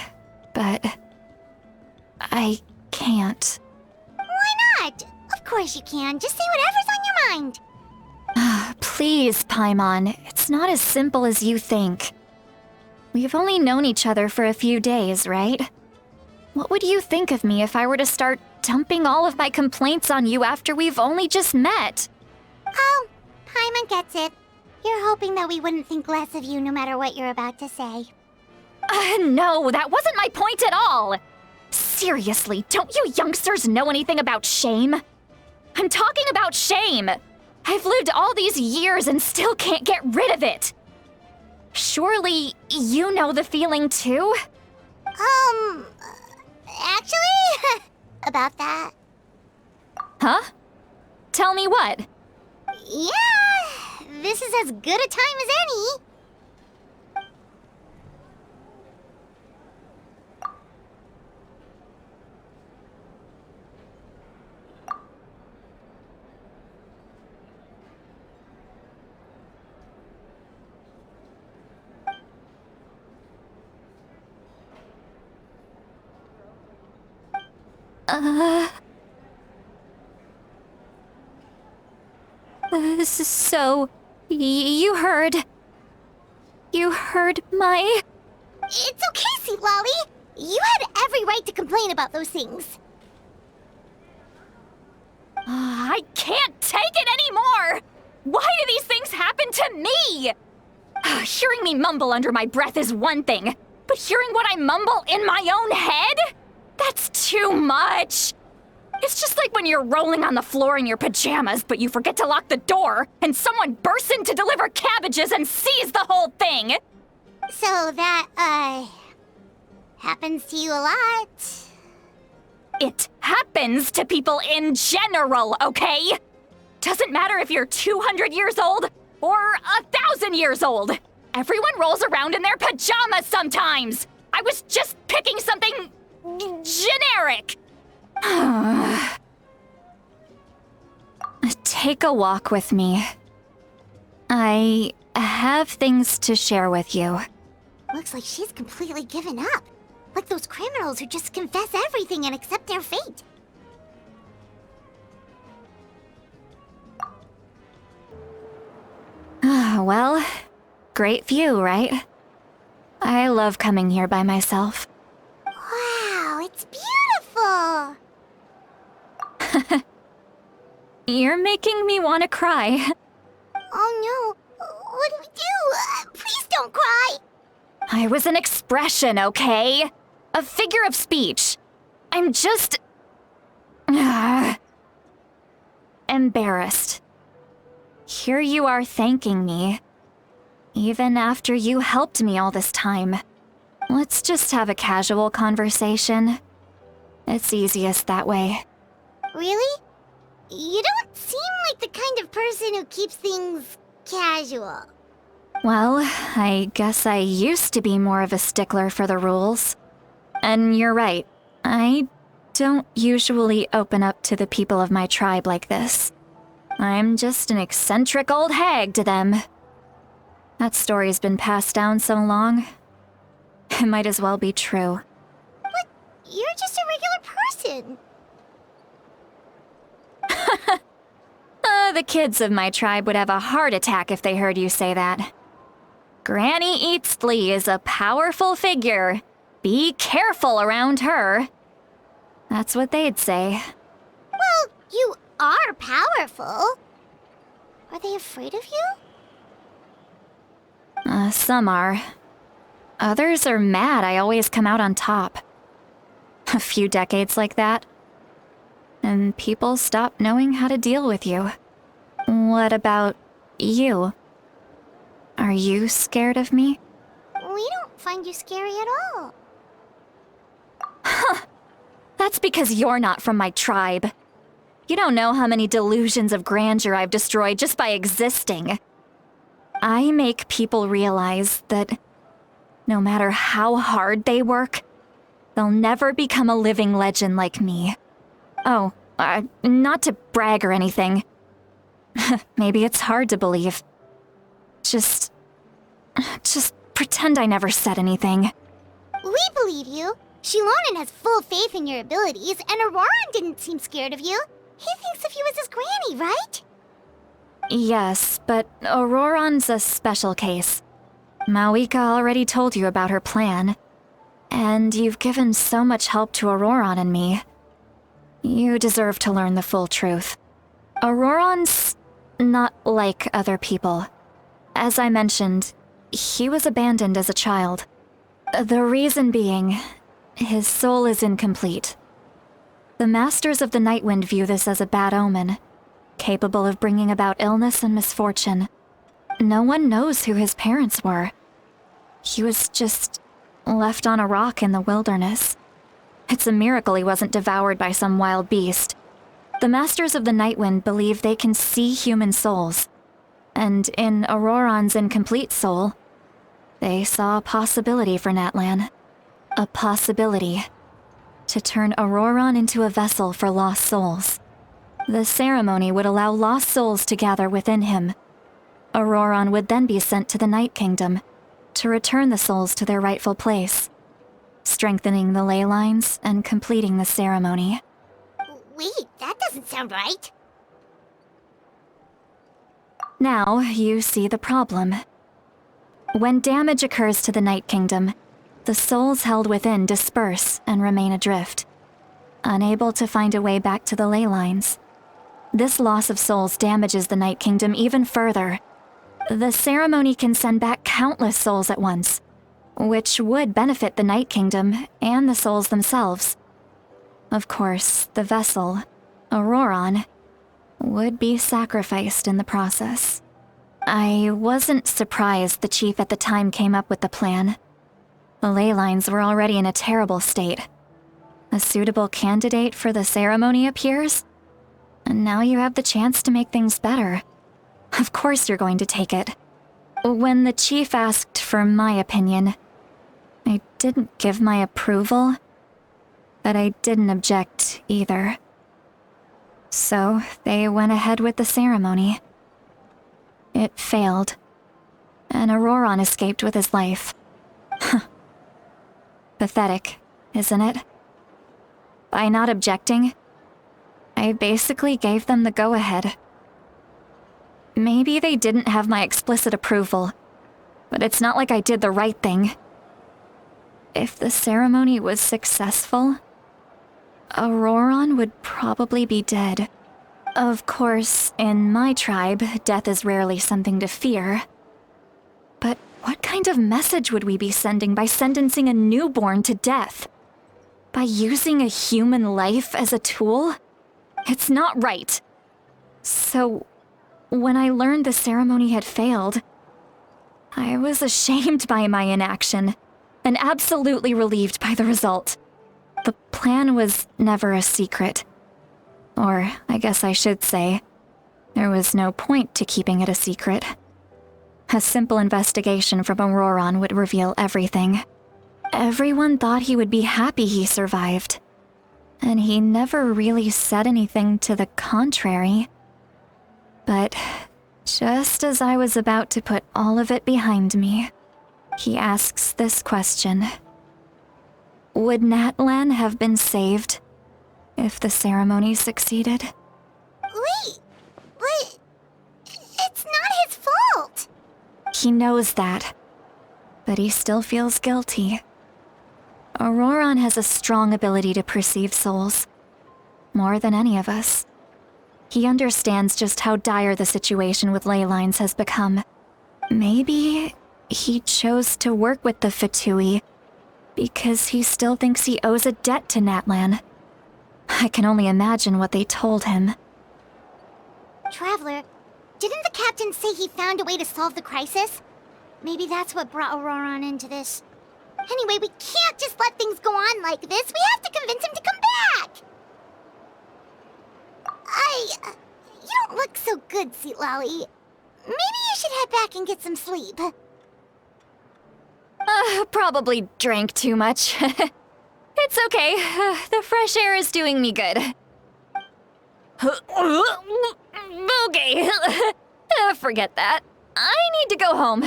Speaker 1: but I can't.
Speaker 2: Why not? Of course you can. Just say whatever's on your mind.
Speaker 1: Please, Paimon, it's not as simple as you think. We've only known each other for a few days, right? What would you think of me if I were to start dumping all of my complaints on you after we've only just met?
Speaker 2: Oh, Paimon gets it. You're hoping that we wouldn't think less of you no matter what you're about to say.
Speaker 1: No, that wasn't my point at all! Seriously, don't you youngsters know anything about shame? I'm talking about shame! I've lived all these years and still can't get rid of it! Surely, you know the feeling too?
Speaker 2: Actually, about that.
Speaker 1: Huh? Tell me what?
Speaker 2: Yeah, this is as good a time as any.
Speaker 1: So, you heard my...
Speaker 2: It's okay, Sweet Lolly. You had every right to complain about those things.
Speaker 1: I can't take it anymore! Why do these things happen to me? Hearing me mumble under my breath is one thing, but hearing what I mumble in my own head? That's too much! It's just like when you're rolling on the floor in your pajamas, but you forget to lock the door, and someone bursts in to deliver cabbages and sees the whole thing!
Speaker 2: So that, happens to you a lot.
Speaker 1: It happens to people in general, okay? Doesn't matter if you're 200 years old or 1,000 years old. Everyone rolls around in their pajamas sometimes. I was just picking something generic. Take a walk with me. I have things to share with you.
Speaker 2: Looks like she's completely given up. Like those criminals who just confess everything and accept their fate.
Speaker 1: Well, great view, right? I love coming here by myself.
Speaker 2: Wow, it's beautiful!
Speaker 1: You're making me want to cry.
Speaker 2: Oh no, what do we do? Please don't cry!
Speaker 1: I was an expression, okay? A figure of speech. I'm just... embarrassed. Here you are thanking me. Even after you helped me all this time. Let's just have a casual conversation. It's easiest that way.
Speaker 2: Really? You don't seem like the kind of person who keeps things casual.
Speaker 1: Well, I guess I used to be more of a stickler for the rules. And you're right, I don't usually open up to the people of my tribe like this. I'm just an eccentric old hag to them. That story's been passed down so long, it might as well be true.
Speaker 2: But you're just a regular person.
Speaker 1: The kids of my tribe would have a heart attack if they heard you say that. Granny Eatsley is a powerful figure. Be careful around her. That's what they'd say.
Speaker 2: Well, you are powerful. Are they afraid of you?
Speaker 1: Some are. Others are mad I always come out on top. A few decades like that, and people stop knowing how to deal with you. What about you? Are you scared of me?
Speaker 2: We don't find you scary at all.
Speaker 1: That's because you're not from my tribe. You don't know how many delusions of grandeur I've destroyed just by existing. I make people realize that no matter how hard they work, they'll never become a living legend like me. Oh, not to brag or anything. Maybe it's hard to believe. Just pretend I never said anything.
Speaker 2: We believe you. Shilonen has full faith in your abilities, and Auroran didn't seem scared of you. He thinks of you as his granny, right?
Speaker 1: Yes, but Auroran's a special case. Mawika already told you about her plan. And you've given so much help to Auroran and me. You deserve to learn the full truth. Auroran's not like other people. As I mentioned, he was abandoned as a child. The reason being, his soul is incomplete. The Masters of the Nightwind view this as a bad omen, capable of bringing about illness and misfortune. No one knows who his parents were. He was just left on a rock in the wilderness. It's a miracle he wasn't devoured by some wild beast. The Masters of the Nightwind believe they can see human souls, and in Auroran's incomplete soul, they saw a possibility for Natlan. A possibility to turn Auroran into a vessel for lost souls. The ceremony would allow lost souls to gather within him. Auroran would then be sent to the Night Kingdom to return the souls to their rightful place, strengthening the ley lines and completing the ceremony.
Speaker 2: Wait, that doesn't sound right.
Speaker 1: Now you see the problem. When damage occurs to the Night Kingdom, the souls held within disperse and remain adrift, unable to find a way back to the ley lines. This loss of souls damages the Night Kingdom even further. The ceremony can send back countless souls at once, which would benefit the Night Kingdom and the souls themselves. Of course, the vessel, Auroran, would be sacrificed in the process. I wasn't surprised the chief at the time came up with the plan. The ley lines were already in a terrible state. A suitable candidate for the ceremony appears, and now you have the chance to make things better. Of course you're going to take it. When the chief asked for my opinion, I didn't give my approval, but I didn't object either. So they went ahead with the ceremony. It failed, and Auroran escaped with his life. Pathetic, isn't it? By not objecting, I basically gave them the go-ahead. Maybe they didn't have my explicit approval, but it's not like I did the right thing. If the ceremony was successful, Auroran would probably be dead. Of course, in my tribe, death is rarely something to fear. But what kind of message would we be sending by sentencing a newborn to death? By using a human life as a tool? It's not right. So, when I learned the ceremony had failed, I was ashamed by my inaction, and absolutely relieved by the result. The plan was never a secret. Or, I guess I should say, there was no point to keeping it a secret. A simple investigation from Auroran would reveal everything. Everyone thought he would be happy he survived. And he never really said anything to the contrary. But just as I was about to put all of it behind me, he asks this question. Would Natlan have been saved if the ceremony succeeded?
Speaker 2: Wait, but it's not his fault.
Speaker 1: He knows that, but he still feels guilty. Auroron has a strong ability to perceive souls, more than any of us. He understands just how dire the situation with ley lines has become. Maybe he chose to work with the Fatui because he still thinks he owes a debt to Natlan. I can only imagine what they told him.
Speaker 2: Traveler, didn't the captain say he found a way to solve the crisis? Maybe that's what brought Auroron into this. Anyway, we can't just let things go on like this. We have to convince him to come back! You don't look so good, Seatlolly. Maybe you should head back and get some sleep.
Speaker 1: Probably drank too much. It's okay. The fresh air is doing me good. Okay. Forget that. I need to go home.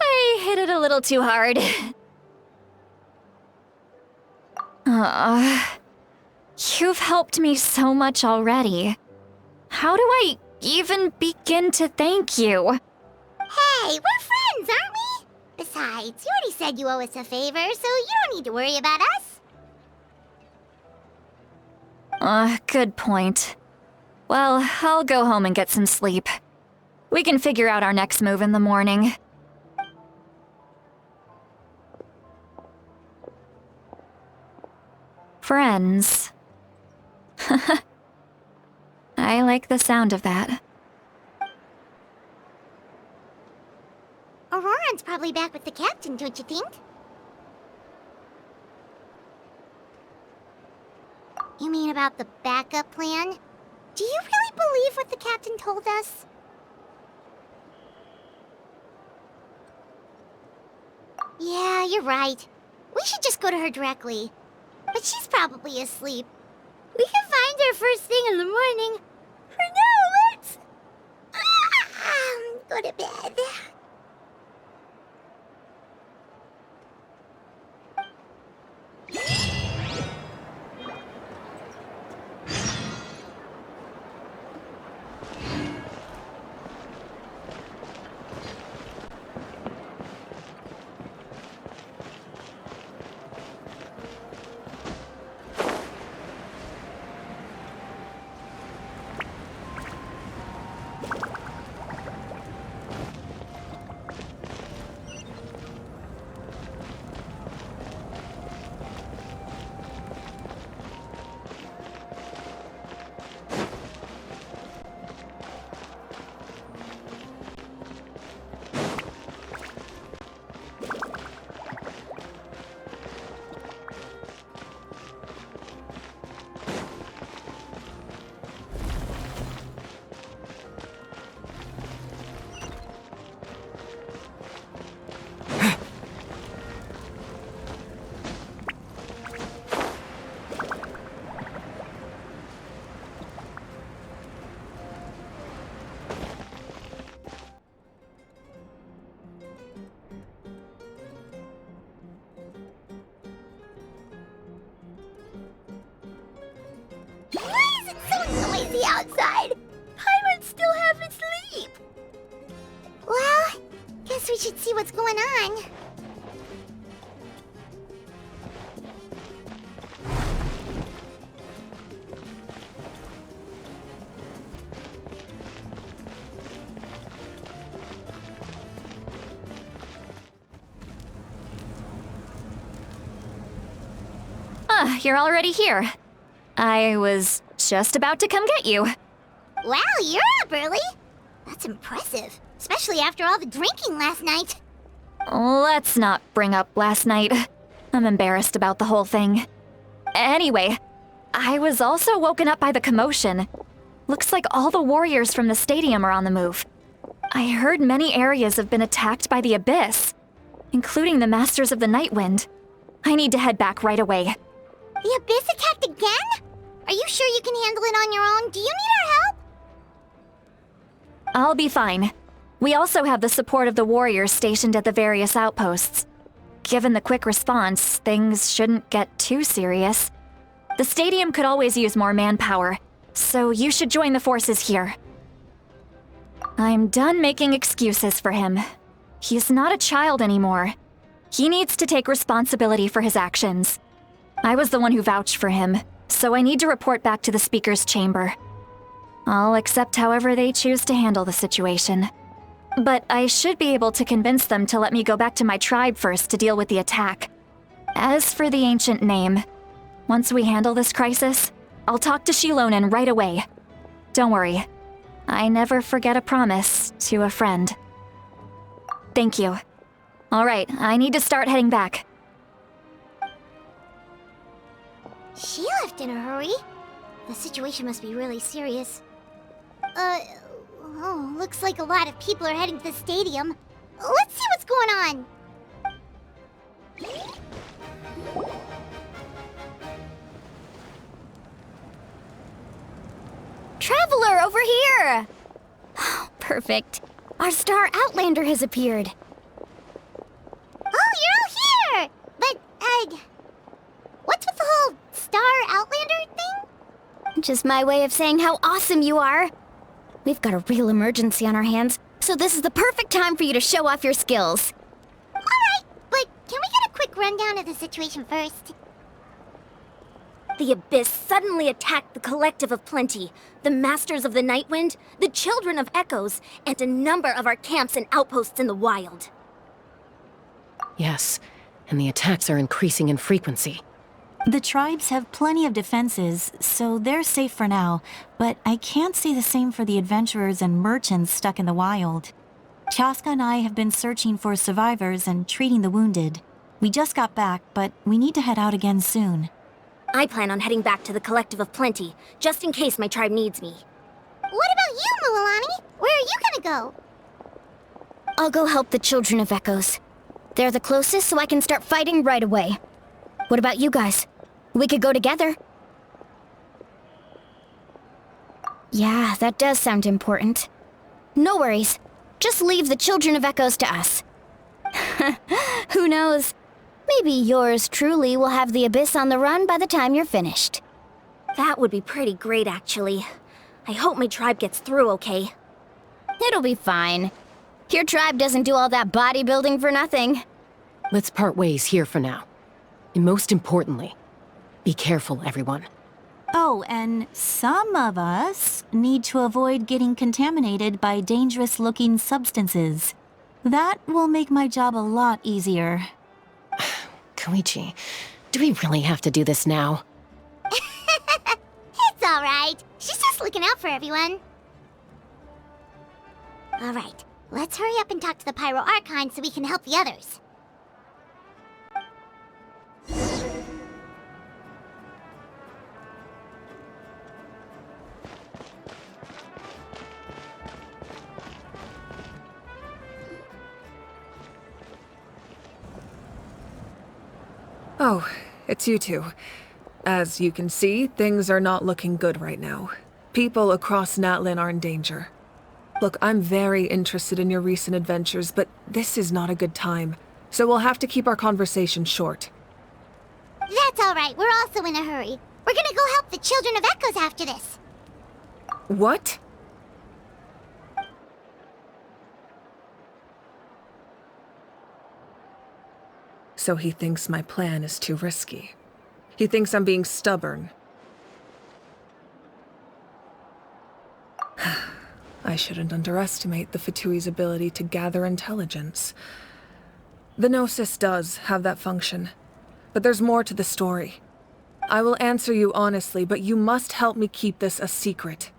Speaker 1: I hit it a little too hard. You've helped me so much already. How do I even begin to thank you?
Speaker 2: Hey, we're friends, aren't we? Besides, you already said you owe us a favor, so you don't need to worry about us.
Speaker 1: Good point. Well, I'll go home and get some sleep. We can figure out our next move in the morning. Friends. I like the sound of that.
Speaker 2: Auroron's probably back with the captain, don't you think? You mean about the backup plan? Do you really believe what the captain told us? Yeah, you're right. We should just go to her directly. But she's probably asleep. We can find her first thing in the morning. For now, let's... go to bed. Why is it so noisy outside? Paimon still haven't sleep. Well, guess we should see what's going on.
Speaker 1: You're already here. I was just about to come get you.
Speaker 2: Wow, you're up early. That's impressive, especially after all the drinking last night.
Speaker 1: Let's not bring up last night. I'm embarrassed about the whole thing. Anyway, I was also woken up by the commotion. Looks like all the warriors from the stadium are on the move. I heard many areas have been attacked by the Abyss, including the Masters of the Night Wind. I need to head back right away.
Speaker 2: The Abyss attacked again? Are you sure you can handle it on your own? Do you need our help?
Speaker 1: I'll be fine. We also have the support of the warriors stationed at the various outposts. Given the quick response, things shouldn't get too serious. The stadium could always use more manpower, so you should join the forces here. I'm done making excuses for him. He's not a child anymore. He needs to take responsibility for his actions. I was the one who vouched for him, so I need to report back to the Speaker's chamber. I'll accept however they choose to handle the situation. But I should be able to convince them to let me go back to my tribe first to deal with the attack. As for the ancient name, once we handle this crisis, I'll talk to Shilonen right away. Don't worry, I never forget a promise to a friend. Thank you. Alright, I need to start heading back.
Speaker 2: She left in a hurry. The situation must be really serious. Looks like a lot of people are heading to the stadium. Let's see what's going on.
Speaker 9: Traveler, over here! Perfect. Our star Outlander has appeared.
Speaker 2: Oh, you're all here! But, what's with the whole Star Outlander thing?
Speaker 9: Just my way of saying how awesome you are. We've got a real emergency on our hands, so this is the perfect time for you to show off your skills.
Speaker 2: Alright, but can we get a quick rundown of the situation first?
Speaker 9: The Abyss suddenly attacked the Collective of Plenty, the Masters of the Nightwind, the Children of Echoes, and a number of our camps and outposts in the wild.
Speaker 10: Yes, and the attacks are increasing in frequency.
Speaker 11: The tribes have plenty of defenses, so they're safe for now, but I can't say the same for the adventurers and merchants stuck in the wild. Chaska and I have been searching for survivors and treating the wounded. We just got back, but we need to head out again soon.
Speaker 9: I plan on heading back to the Collective of Plenty, just in case my tribe needs me.
Speaker 2: What about you, Mualani? Where are you gonna go?
Speaker 9: I'll go help the Children of Echoes. They're the closest, so I can start fighting right away. What about you guys? We could go together. Yeah, that does sound important. No worries. Just leave the Children of Echoes to us. Who knows? Maybe yours truly will have the Abyss on the run by the time you're finished. That would be pretty great, actually. I hope my tribe gets through okay. It'll be fine. Your tribe doesn't do all that bodybuilding for nothing.
Speaker 10: Let's part ways here for now. And most importantly, be careful, everyone.
Speaker 11: Oh, and some of us need to avoid getting contaminated by dangerous-looking substances. That will make my job a lot easier.
Speaker 10: Koichi, do we really have to do this now?
Speaker 2: It's alright. She's just looking out for everyone. Alright, let's hurry up and talk to the Pyro Archon so we can help the others.
Speaker 12: Oh, it's you two. As you can see, things are not looking good right now. People across Natlan are in danger. Look, I'm very interested in your recent adventures, but this is not a good time, so we'll have to keep our conversation short.
Speaker 2: That's alright, we're also in a hurry. We're gonna go help the Children of Echoes after this.
Speaker 12: What? So he thinks my plan is too risky. He thinks I'm being stubborn. I shouldn't underestimate the Fatui's ability to gather intelligence. The Gnosis does have that function, but there's more to the story. I will answer you honestly, but you must help me keep this a secret.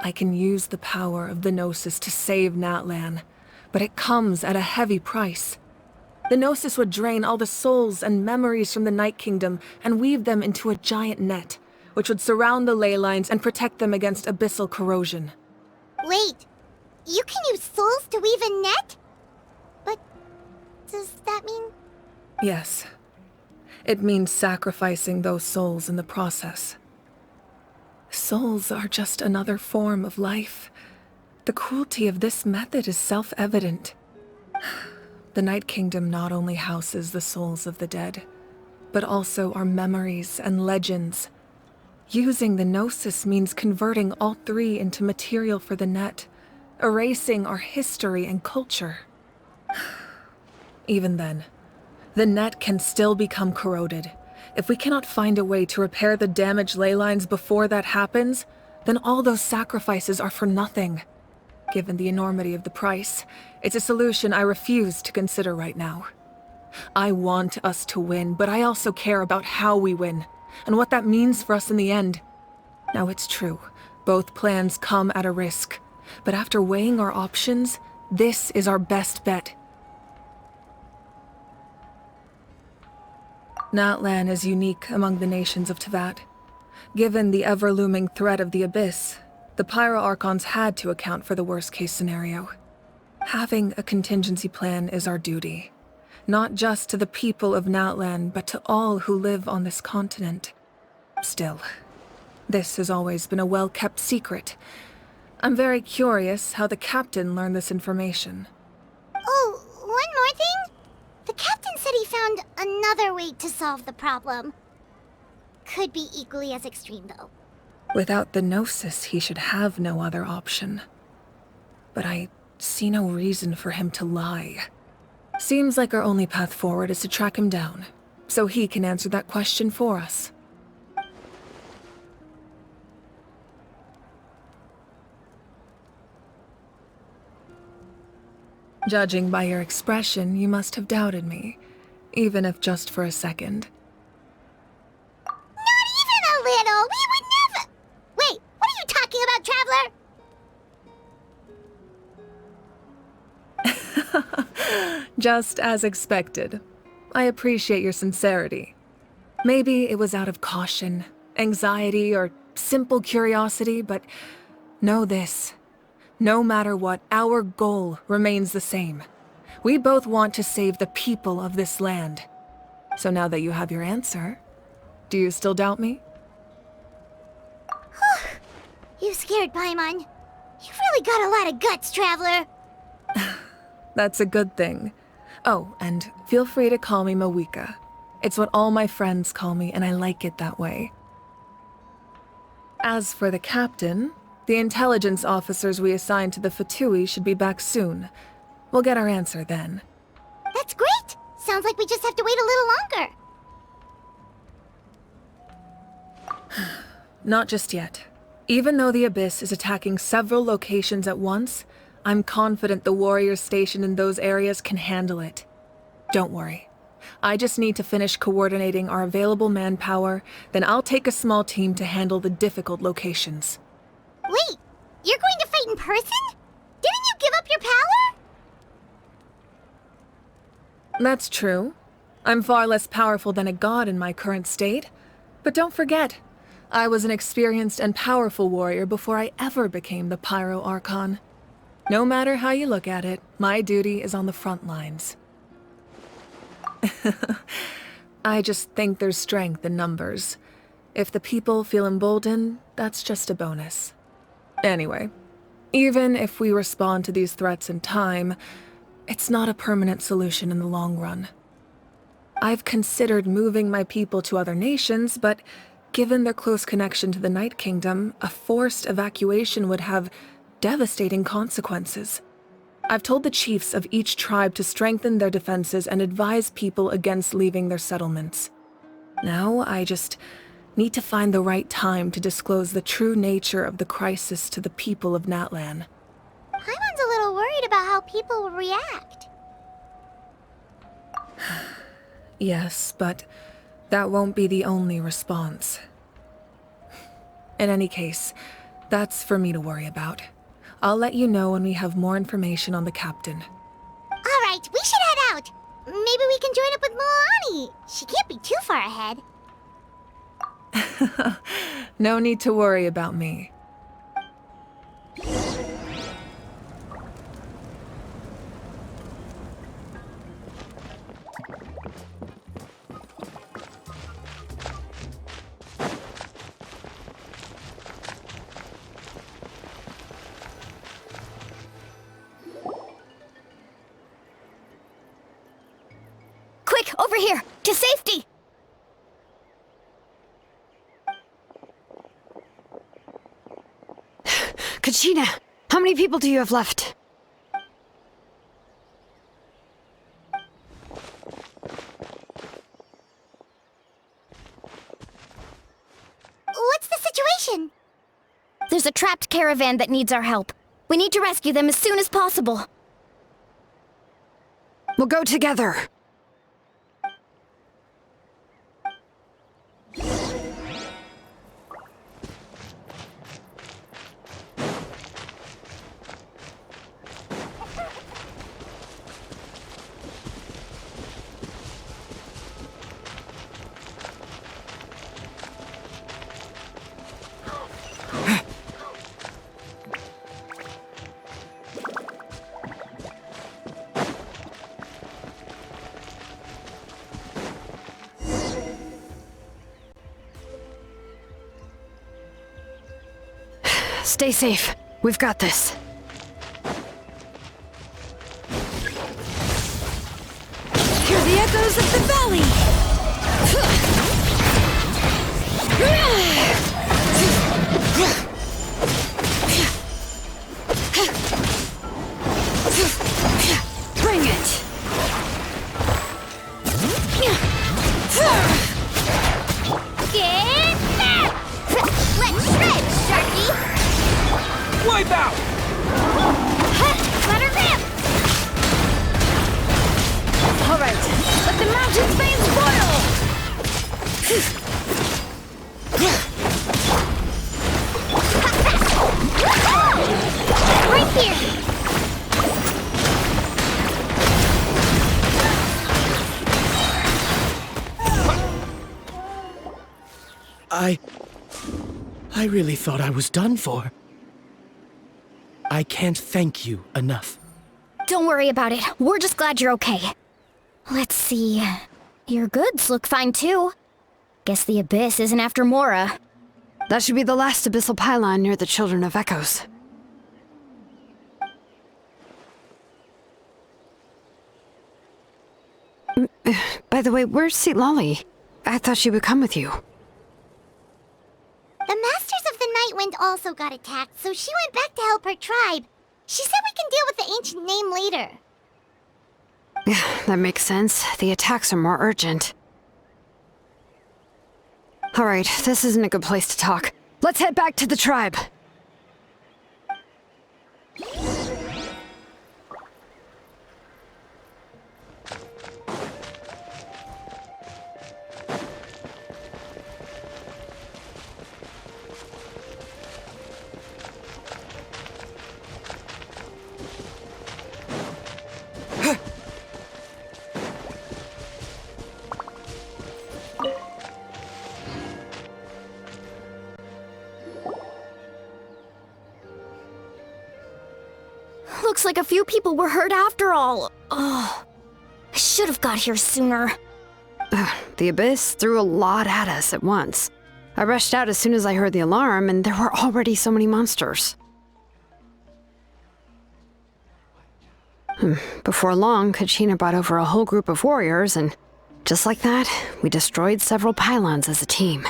Speaker 12: I can use the power of the Gnosis to save Natlan, but it comes at a heavy price. The Gnosis would drain all the souls and memories from the Night Kingdom and weave them into a giant net, which would surround the ley lines and protect them against abyssal corrosion.
Speaker 2: Wait, you can use souls to weave a net? But does that mean...
Speaker 12: Yes. It means sacrificing those souls in the process. Souls are just another form of life. The cruelty of this method is self-evident. The Night Kingdom not only houses the souls of the dead, but also our memories and legends. Using the Gnosis means converting all three into material for the net, erasing our history and culture. Even then, the net can still become corroded. If we cannot find a way to repair the damaged ley lines before that happens, then all those sacrifices are for nothing. Given the enormity of the price, it's a solution I refuse to consider right now. I want us to win, but I also care about how we win, and what that means for us in the end. Now it's true, both plans come at a risk, but after weighing our options, this is our best bet. Natlan is unique among the nations of Teyvat. Given the ever-looming threat of the Abyss, the Pyro Archons had to account for the worst-case scenario. Having a contingency plan is our duty, not just to the people of Natlan, but to all who live on this continent. Still, this has always been a well-kept secret. I'm very curious how the captain learned this information.
Speaker 2: Oh, one more thing? The captain said he found another way to solve the problem. Could be equally as extreme, though.
Speaker 12: Without the Gnosis, he should have no other option. But I see no reason for him to lie. Seems like our only path forward is to track him down, so he can answer that question for us. Judging by your expression, you must have doubted me, even if just for a second.
Speaker 2: Not even a little! We would never— Wait, what are you talking about, Traveler?
Speaker 12: Just as expected. I appreciate your sincerity. Maybe it was out of caution, anxiety, or simple curiosity, but know this. No matter what, our goal remains the same. We both want to save the people of this land. So now that you have your answer, do you still doubt me?
Speaker 2: You scared Paimon. You've really got a lot of guts, Traveler.
Speaker 12: That's a good thing. Oh, and feel free to call me Mawika. It's what all my friends call me, and I like it that way. As for the captain, the intelligence officers we assigned to the Fatui should be back soon. We'll get our answer then.
Speaker 2: That's great! Sounds like we just have to wait a little longer.
Speaker 12: Not just yet. Even though the Abyss is attacking several locations at once, I'm confident the warriors stationed in those areas can handle it. Don't worry. I just need to finish coordinating our available manpower, then I'll take a small team to handle the difficult locations.
Speaker 2: Wait, you're going to fight in person? Didn't you give up your power?
Speaker 12: That's true. I'm far less powerful than a god in my current state. But don't forget, I was an experienced and powerful warrior before I ever became the Pyro Archon. No matter how you look at it, my duty is on the front lines. I just think there's strength in numbers. If the people feel emboldened, that's just a bonus. Anyway, even if we respond to these threats in time, it's not a permanent solution in the long run. I've considered moving my people to other nations, but given their close connection to the Night Kingdom, a forced evacuation would have devastating consequences. I've told the chiefs of each tribe to strengthen their defenses and advise people against leaving their settlements. Now I just need to find the right time to disclose the true nature of the crisis to the people of Natlan.
Speaker 2: Paimon's a little worried about how people will react.
Speaker 12: Yes, but that won't be the only response. In any case, that's for me to worry about. I'll let you know when we have more information on the captain.
Speaker 2: All right, we should head out. Maybe we can join up with Moani. She can't be too far ahead.
Speaker 12: No need to worry about me.
Speaker 9: Over here! To safety!
Speaker 13: Kachina, how many people do you have left?
Speaker 2: What's the situation?
Speaker 9: There's a trapped caravan that needs our help. We need to rescue them as soon as possible.
Speaker 13: We'll go together. Stay safe. We've got this. Hear the echoes of the valley! Bring it!
Speaker 2: Get that! Let's shred, Sharky!
Speaker 5: Wipe out!
Speaker 2: Let her rip!
Speaker 13: All right, let the mountain's veins boil!
Speaker 2: Right here!
Speaker 6: I really thought I was done for. I can't thank you enough.
Speaker 9: Don't worry about it. We're just glad you're okay. Let's see. Your goods look fine too. Guess the Abyss isn't after Mora.
Speaker 13: That should be the last abyssal pylon near the Children of Echoes. By the way, where's Lolly? I thought she would come with you.
Speaker 2: The Masters of the Night Wind also got attacked, so she went back to help her tribe. She said we can deal with the ancient name later.
Speaker 13: Yeah, that makes sense. The attacks are more urgent. Alright, this isn't a good place to talk. Let's head back to the tribe.
Speaker 9: Looks like a few people were hurt after all. Oh, I should have got here sooner.
Speaker 13: The Abyss threw a lot at us at once. I rushed out as soon as I heard the alarm, and there were already so many monsters. Before long, Kachina brought over a whole group of warriors, and just like that, we destroyed several pylons as a team.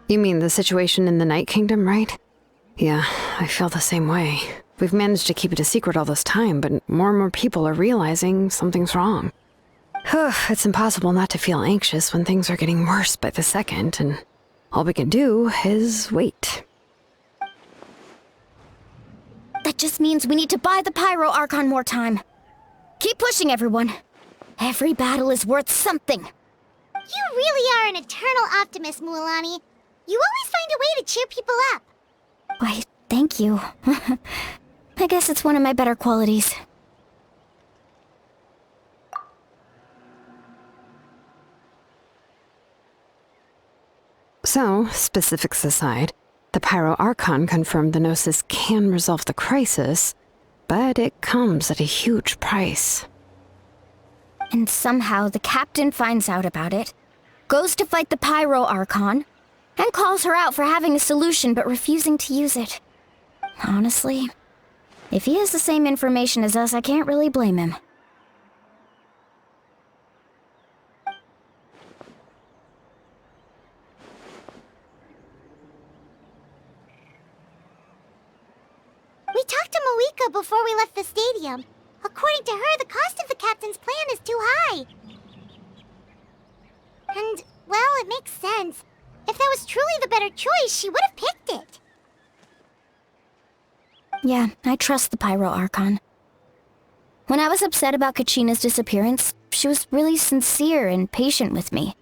Speaker 13: You mean the situation in the Night Kingdom, right? Yeah, I feel the same way. We've managed to keep it a secret all this time, but more and more people are realizing something's wrong. It's impossible not to feel anxious when things are getting worse by the second, and all we can do is wait.
Speaker 9: That just means we need to buy the Pyro Archon more time. Keep pushing, everyone. Every battle is worth something.
Speaker 2: You really are an eternal optimist, Mualani. You always find a way to cheer people up.
Speaker 9: Why, thank you. I guess it's one of my better qualities.
Speaker 13: So, specifics aside, The Pyro Archon confirmed the Gnosis can resolve the crisis, but it comes at a huge price.
Speaker 9: And somehow the captain finds out about it, goes to fight the Pyro Archon, and calls her out for having a solution but refusing to use it. Honestly, if he has the same information as us, I can't really blame him.
Speaker 2: We talked to Moika before we left the stadium. According to her, the cost of the captain's plan is too high. And, well, it makes sense. If that was truly the better choice, she would have picked it.
Speaker 9: Yeah, I trust the Pyro Archon. When I was upset about Kachina's disappearance, she was really sincere and patient with me.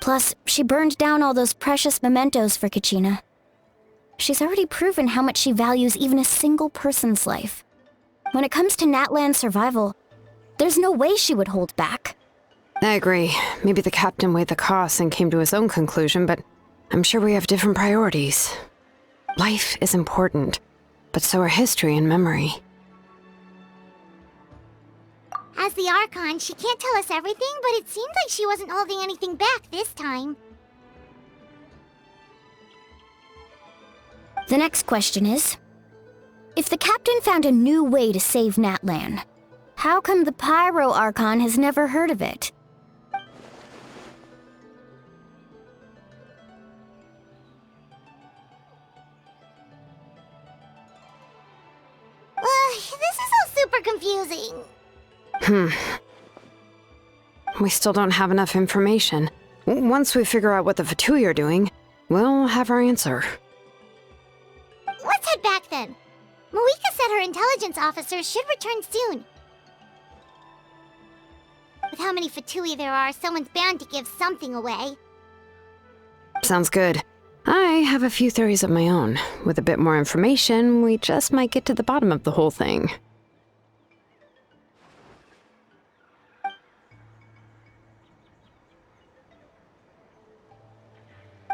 Speaker 9: Plus, she burned down all those precious mementos for Kachina. She's already proven how much she values even a single person's life. When it comes to Natlan's survival, there's no way she would hold back.
Speaker 13: I agree. Maybe the captain weighed the costs and came to his own conclusion, but I'm sure we have different priorities. Life is important, but so are history and memory.
Speaker 2: As the Archon, she can't tell us everything, but it seems like she wasn't holding anything back this time.
Speaker 9: The next question is, if the captain found a new way to save Natlan, how come the Pyro Archon has never heard of it?
Speaker 2: This is all super confusing.
Speaker 13: We still don't have enough information. Once we figure out what the Fatui are doing, we'll have our answer.
Speaker 2: Let's head back then. Moika said her intelligence officers should return soon. With how many Fatui there are, someone's bound to give something away.
Speaker 13: Sounds good. I have a few theories of my own. With a bit more information, we just might get to the bottom of the whole thing.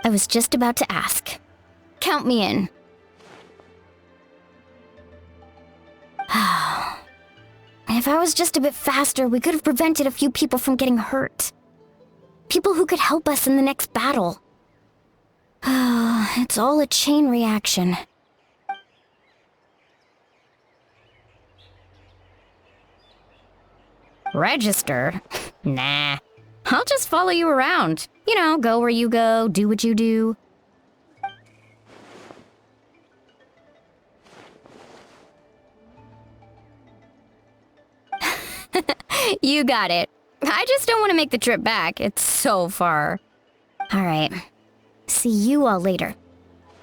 Speaker 9: I was just about to ask. Count me in. If I was just a bit faster, we could have prevented a few people from getting hurt. People who could help us in the next battle. It's all a chain reaction. Register? Nah. I'll just follow you around. You know, go where you go, do what you do. You got it. I just don't want to make the trip back. It's so far. All right. See you all later.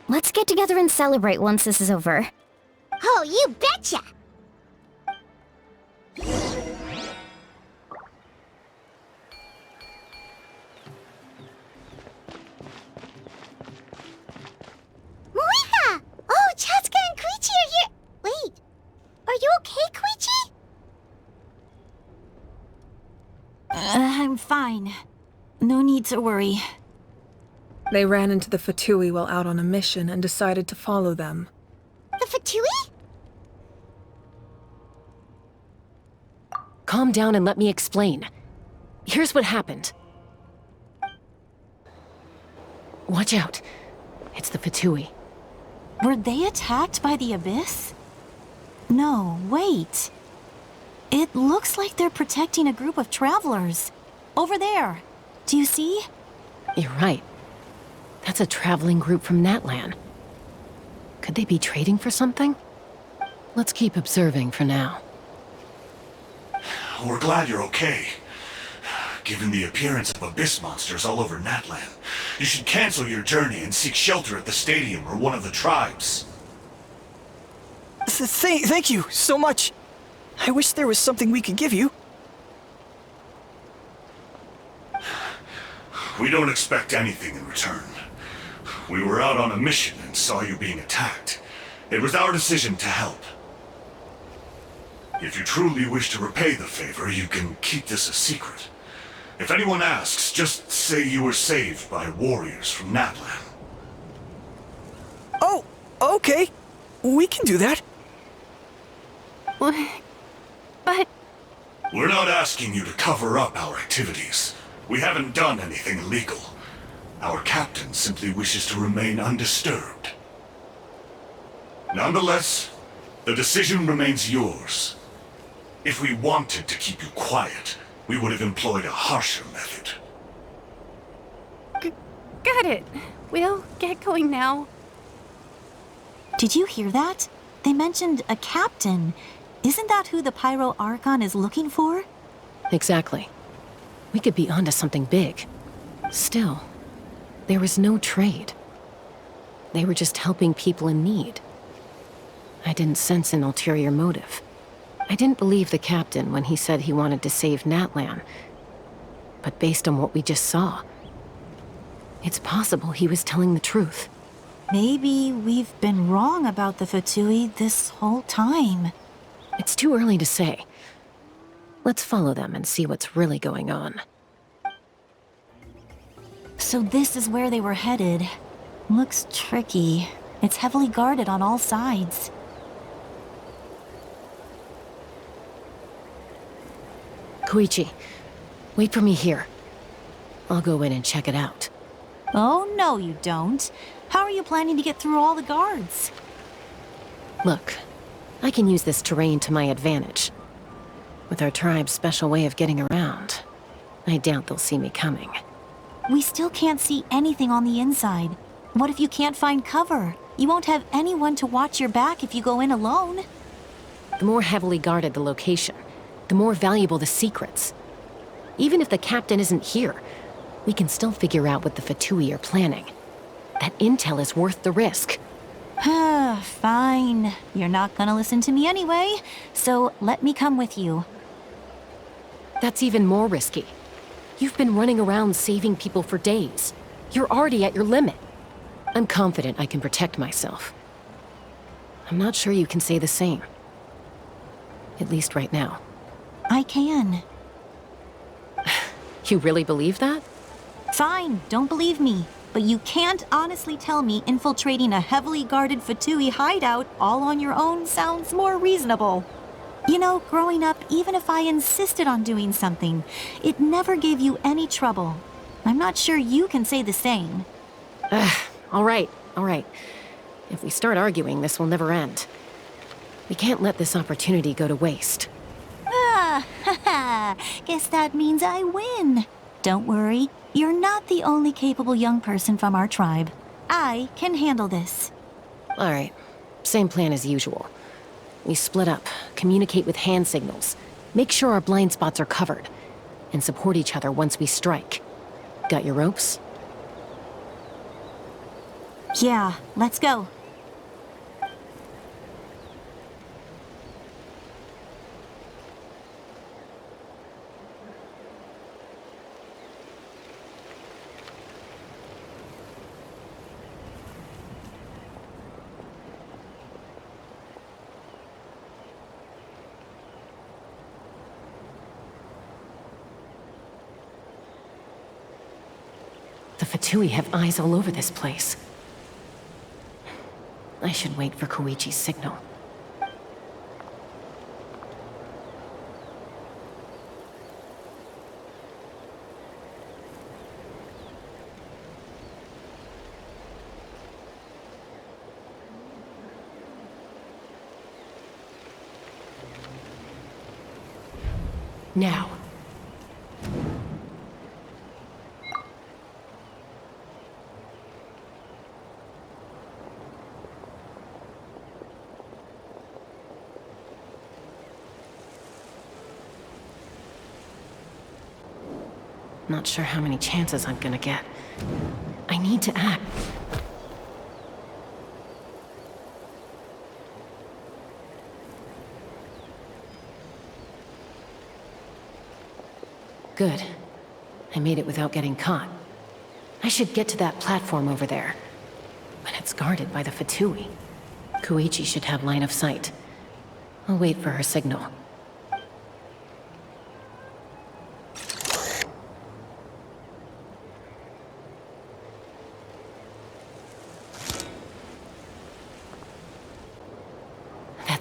Speaker 9: Let's get together and celebrate once this is over.
Speaker 2: Oh, you betcha! Moika! Oh, Chaska and Koichi are here! Wait, are you okay, Koichi?
Speaker 11: I'm fine. No need to worry.
Speaker 12: They ran into the Fatui while out on a mission and decided to follow them.
Speaker 2: The Fatui?
Speaker 10: Calm down and let me explain. Here's what happened. Watch out. It's the Fatui.
Speaker 11: Were they attacked by the Abyss? No, wait. It looks like they're protecting a group of travelers. Over there. Do you see?
Speaker 10: You're right. That's a traveling group from Natlan. Could they be trading for something? Let's keep observing for now.
Speaker 3: We're glad you're okay. Given the appearance of abyss monsters all over Natlan, you should cancel your journey and seek shelter at the stadium or one of the tribes.
Speaker 14: Thank you so much. I wish there was something we could give you.
Speaker 3: We don't expect anything in return. We were out on a mission and saw you being attacked. It was our decision to help. If you truly wish to repay the favor, you can keep this a secret. If anyone asks, just say you were saved by warriors from Natlan.
Speaker 14: Okay, we can do that.
Speaker 1: But...
Speaker 3: We're not asking you to cover up our activities. We haven't done anything illegal. Our captain simply wishes to remain undisturbed. Nonetheless, the decision remains yours. If we wanted to keep you quiet, we would have employed a harsher method.
Speaker 15: Got it. We'll get going now.
Speaker 11: Did you hear that? They mentioned a captain. Isn't that who the Pyro Archon is looking for?
Speaker 10: Exactly. We could be onto something big. Still, there was no trade. They were just helping people in need. I didn't sense an ulterior motive. I didn't believe the captain when he said he wanted to save Natlan. But based on what we just saw, it's possible he was telling the truth.
Speaker 11: Maybe we've been wrong about the Fatui this whole time.
Speaker 10: It's too early to say. Let's follow them and see what's really going on.
Speaker 11: So this is where they were headed. Looks tricky. It's heavily guarded on all sides.
Speaker 10: Koichi, wait for me here. I'll go in and check it out.
Speaker 11: Oh, no you don't. How are you planning to get through all the guards?
Speaker 10: Look, I can use this terrain to my advantage. With our tribe's special way of getting around, I doubt they'll see me coming.
Speaker 11: We still can't see anything on the inside. What if you can't find cover? You won't have anyone to watch your back if you go in alone.
Speaker 10: The more heavily guarded the location, the more valuable the secrets. Even if the captain isn't here, we can still figure out what the Fatui are planning. That intel is worth the risk.
Speaker 11: Fine. You're not gonna listen to me anyway, so let me come with you.
Speaker 10: That's even more risky. You've been running around saving people for days. You're already at your limit. I'm confident I can protect myself. I'm not sure you can say the same. At least right now.
Speaker 11: I can.
Speaker 10: You really believe that?
Speaker 11: Fine, don't believe me. But you can't honestly tell me infiltrating a heavily guarded Fatui hideout all on your own sounds more reasonable. You know, growing up, even if I insisted on doing something, it never gave you any trouble. I'm not sure you can say the same.
Speaker 10: All right. If we start arguing, this will never end. We can't let this opportunity go to waste.
Speaker 11: Guess that means I win. Don't worry, you're not the only capable young person from our tribe. I can handle this.
Speaker 10: All right, same plan as usual. We split up, communicate with hand signals, make sure our blind spots are covered, and support each other once we strike. Got your ropes?
Speaker 11: Yeah, let's go.
Speaker 10: The Fatui have eyes all over this place. I should wait for Koichi's signal. Now. Not sure how many chances I'm gonna get. I need to act. Good. I made it without getting caught. I should get to that platform over there. But it's guarded by the Fatui. Koichi should have line of sight. I'll wait for her signal.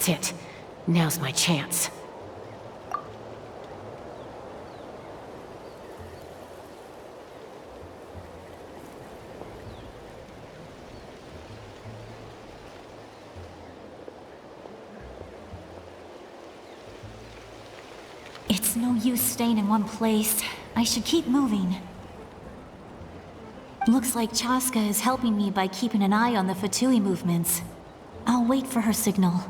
Speaker 10: That's it. Now's my chance.
Speaker 11: It's no use staying in one place. I should keep moving. Looks like Chaska is helping me by keeping an eye on the Fatui movements. I'll wait for her signal.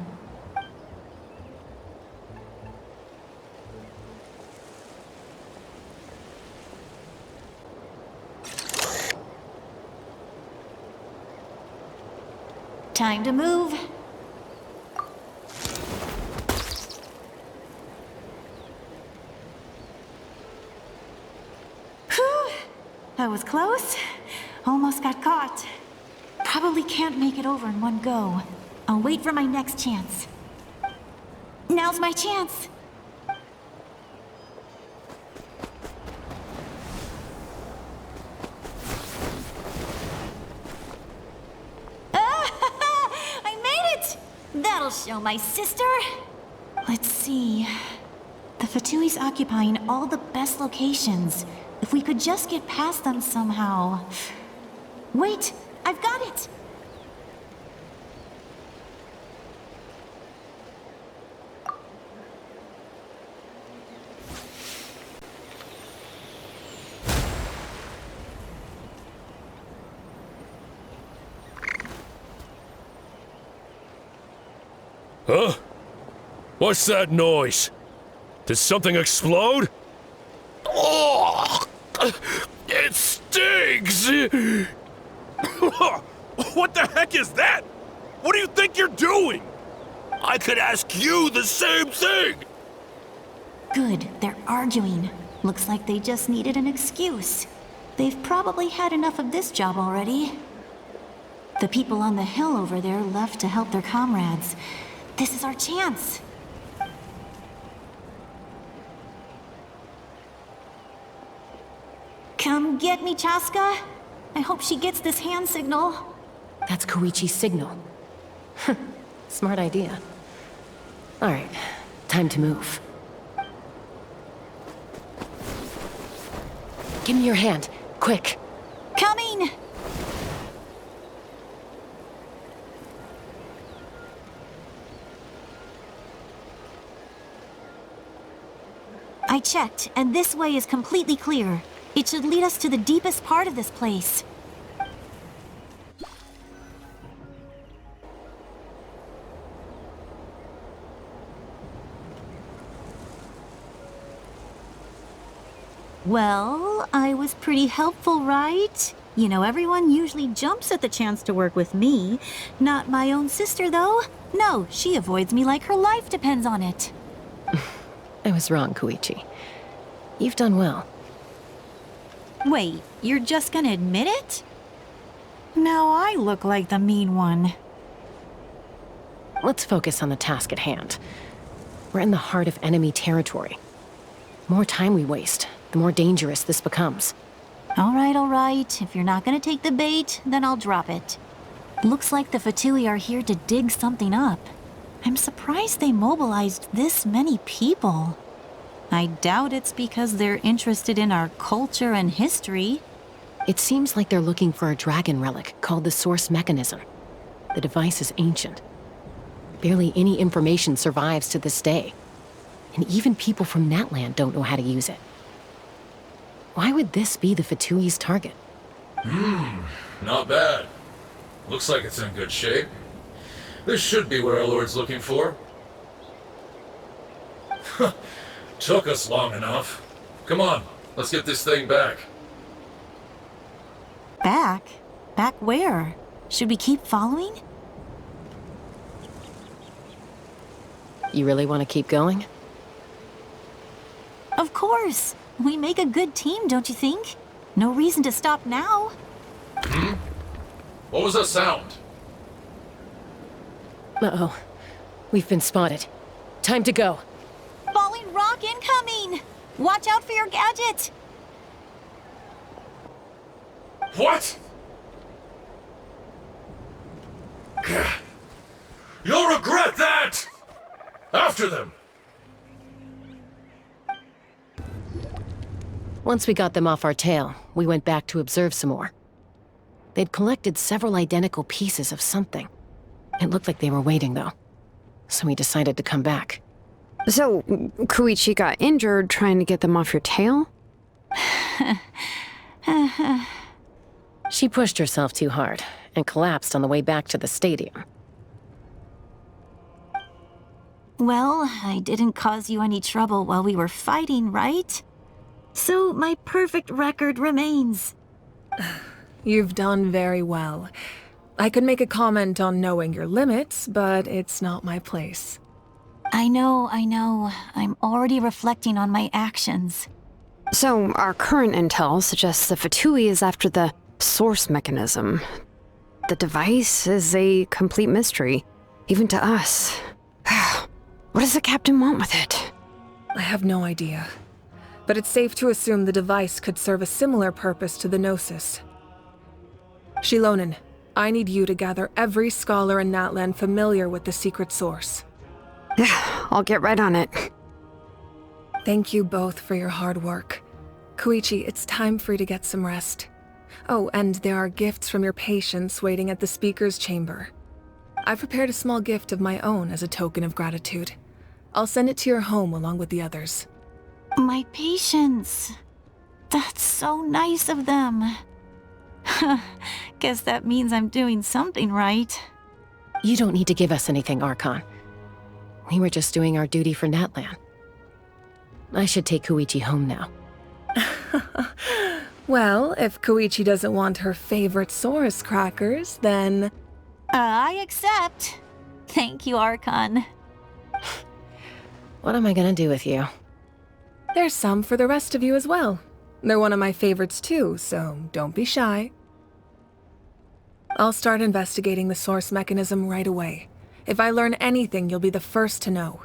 Speaker 11: Time to move. Whew! That was close. Almost got caught. Probably can't make it over in one go. I'll wait for my next chance. Now's my chance. I made it! That'll show my sister. Let's see. The Fatui's occupying all the best locations. If we could just get past them somehow. Wait, I've got it!
Speaker 16: Huh? What's that noise? Did something explode? Oh! It stings! What the heck is that? What do you think you're doing? I could ask you the same thing!
Speaker 11: Good, they're arguing. Looks like they just needed an excuse. They've probably had enough of this job already. The people on the hill over there left to help their comrades. This is our chance. Come get me, Chaska. I hope she gets this hand signal.
Speaker 10: That's Koichi's signal. Smart idea. Alright, time to move. Give me your hand, quick.
Speaker 11: Coming! I checked, and this way is completely clear. It should lead us to the deepest part of this place. Well, I was pretty helpful, right? You know, everyone usually jumps at the chance to work with me. Not my own sister, though. No, she avoids me like her life depends on it.
Speaker 10: I was wrong, Koichi. You've done well.
Speaker 11: Wait, you're just gonna admit it? Now I look like the mean one.
Speaker 10: Let's focus on the task at hand. We're in the heart of enemy territory. The more time we waste, the more dangerous this becomes.
Speaker 11: All right. If you're not gonna take the bait, then I'll drop it. Looks like the Fatui are here to dig something up. I'm surprised they mobilized this many people. I doubt it's because they're interested in our culture and history.
Speaker 10: It seems like they're looking for a dragon relic called the Source Mechanism. The device is ancient. Barely any information survives to this day. And even people from Natlan don't know how to use it. Why would this be the Fatui's target?
Speaker 17: Not bad. Looks like it's in good shape. This should be what our Lord's looking for. Took us long enough. Come on, let's get this thing back.
Speaker 11: Back? Back where? Should we keep following?
Speaker 10: You really want to keep going?
Speaker 11: Of course. We make a good team, don't you think? No reason to stop now.
Speaker 17: What was that sound?
Speaker 10: Uh-oh. We've been spotted. Time to go.
Speaker 11: Falling rock incoming! Watch out for your gadget!
Speaker 17: What? You'll regret that! after them!
Speaker 10: Once we got them off our tail, we went back to observe some more. They'd collected several identical pieces of something. It looked like they were waiting, though. So we decided to come back.
Speaker 13: So, Koichi got injured trying to get them off your tail?
Speaker 10: She pushed herself too hard and collapsed on the way back to the stadium.
Speaker 11: Well, I didn't cause you any trouble while we were fighting, right? So my perfect record remains.
Speaker 12: You've done very well. I could make a comment on knowing your limits, but it's not my place.
Speaker 11: I know. I'm already reflecting on my actions.
Speaker 13: So, our current intel suggests the Fatui is after the source mechanism. The device is a complete mystery, even to us. What does the captain want with it?
Speaker 12: I have no idea. But it's safe to assume the device could serve a similar purpose to the Gnosis. Shilonen, I need you to gather every scholar in Natlan familiar with the secret source.
Speaker 13: I'll get right on it.
Speaker 12: Thank you both for your hard work. Koichi, it's time for you to get some rest. Oh, and there are gifts from your patients waiting at the speaker's chamber. I've prepared a small gift of my own as a token of gratitude. I'll send it to your home along with the others.
Speaker 11: My patients. That's so nice of them. Guess that means I'm doing something right.
Speaker 10: You don't need to give us anything, Archon. We were just doing our duty for Natlan. I should take Koichi home now.
Speaker 12: Well, if Koichi doesn't want her favorite Saurus crackers, then...
Speaker 11: I accept. Thank you, Archon.
Speaker 10: What am I gonna do with you?
Speaker 12: There's some for the rest of you as well. They're one of my favorites too, so don't be shy. I'll start investigating the source mechanism right away. If I learn anything, you'll be the first to know.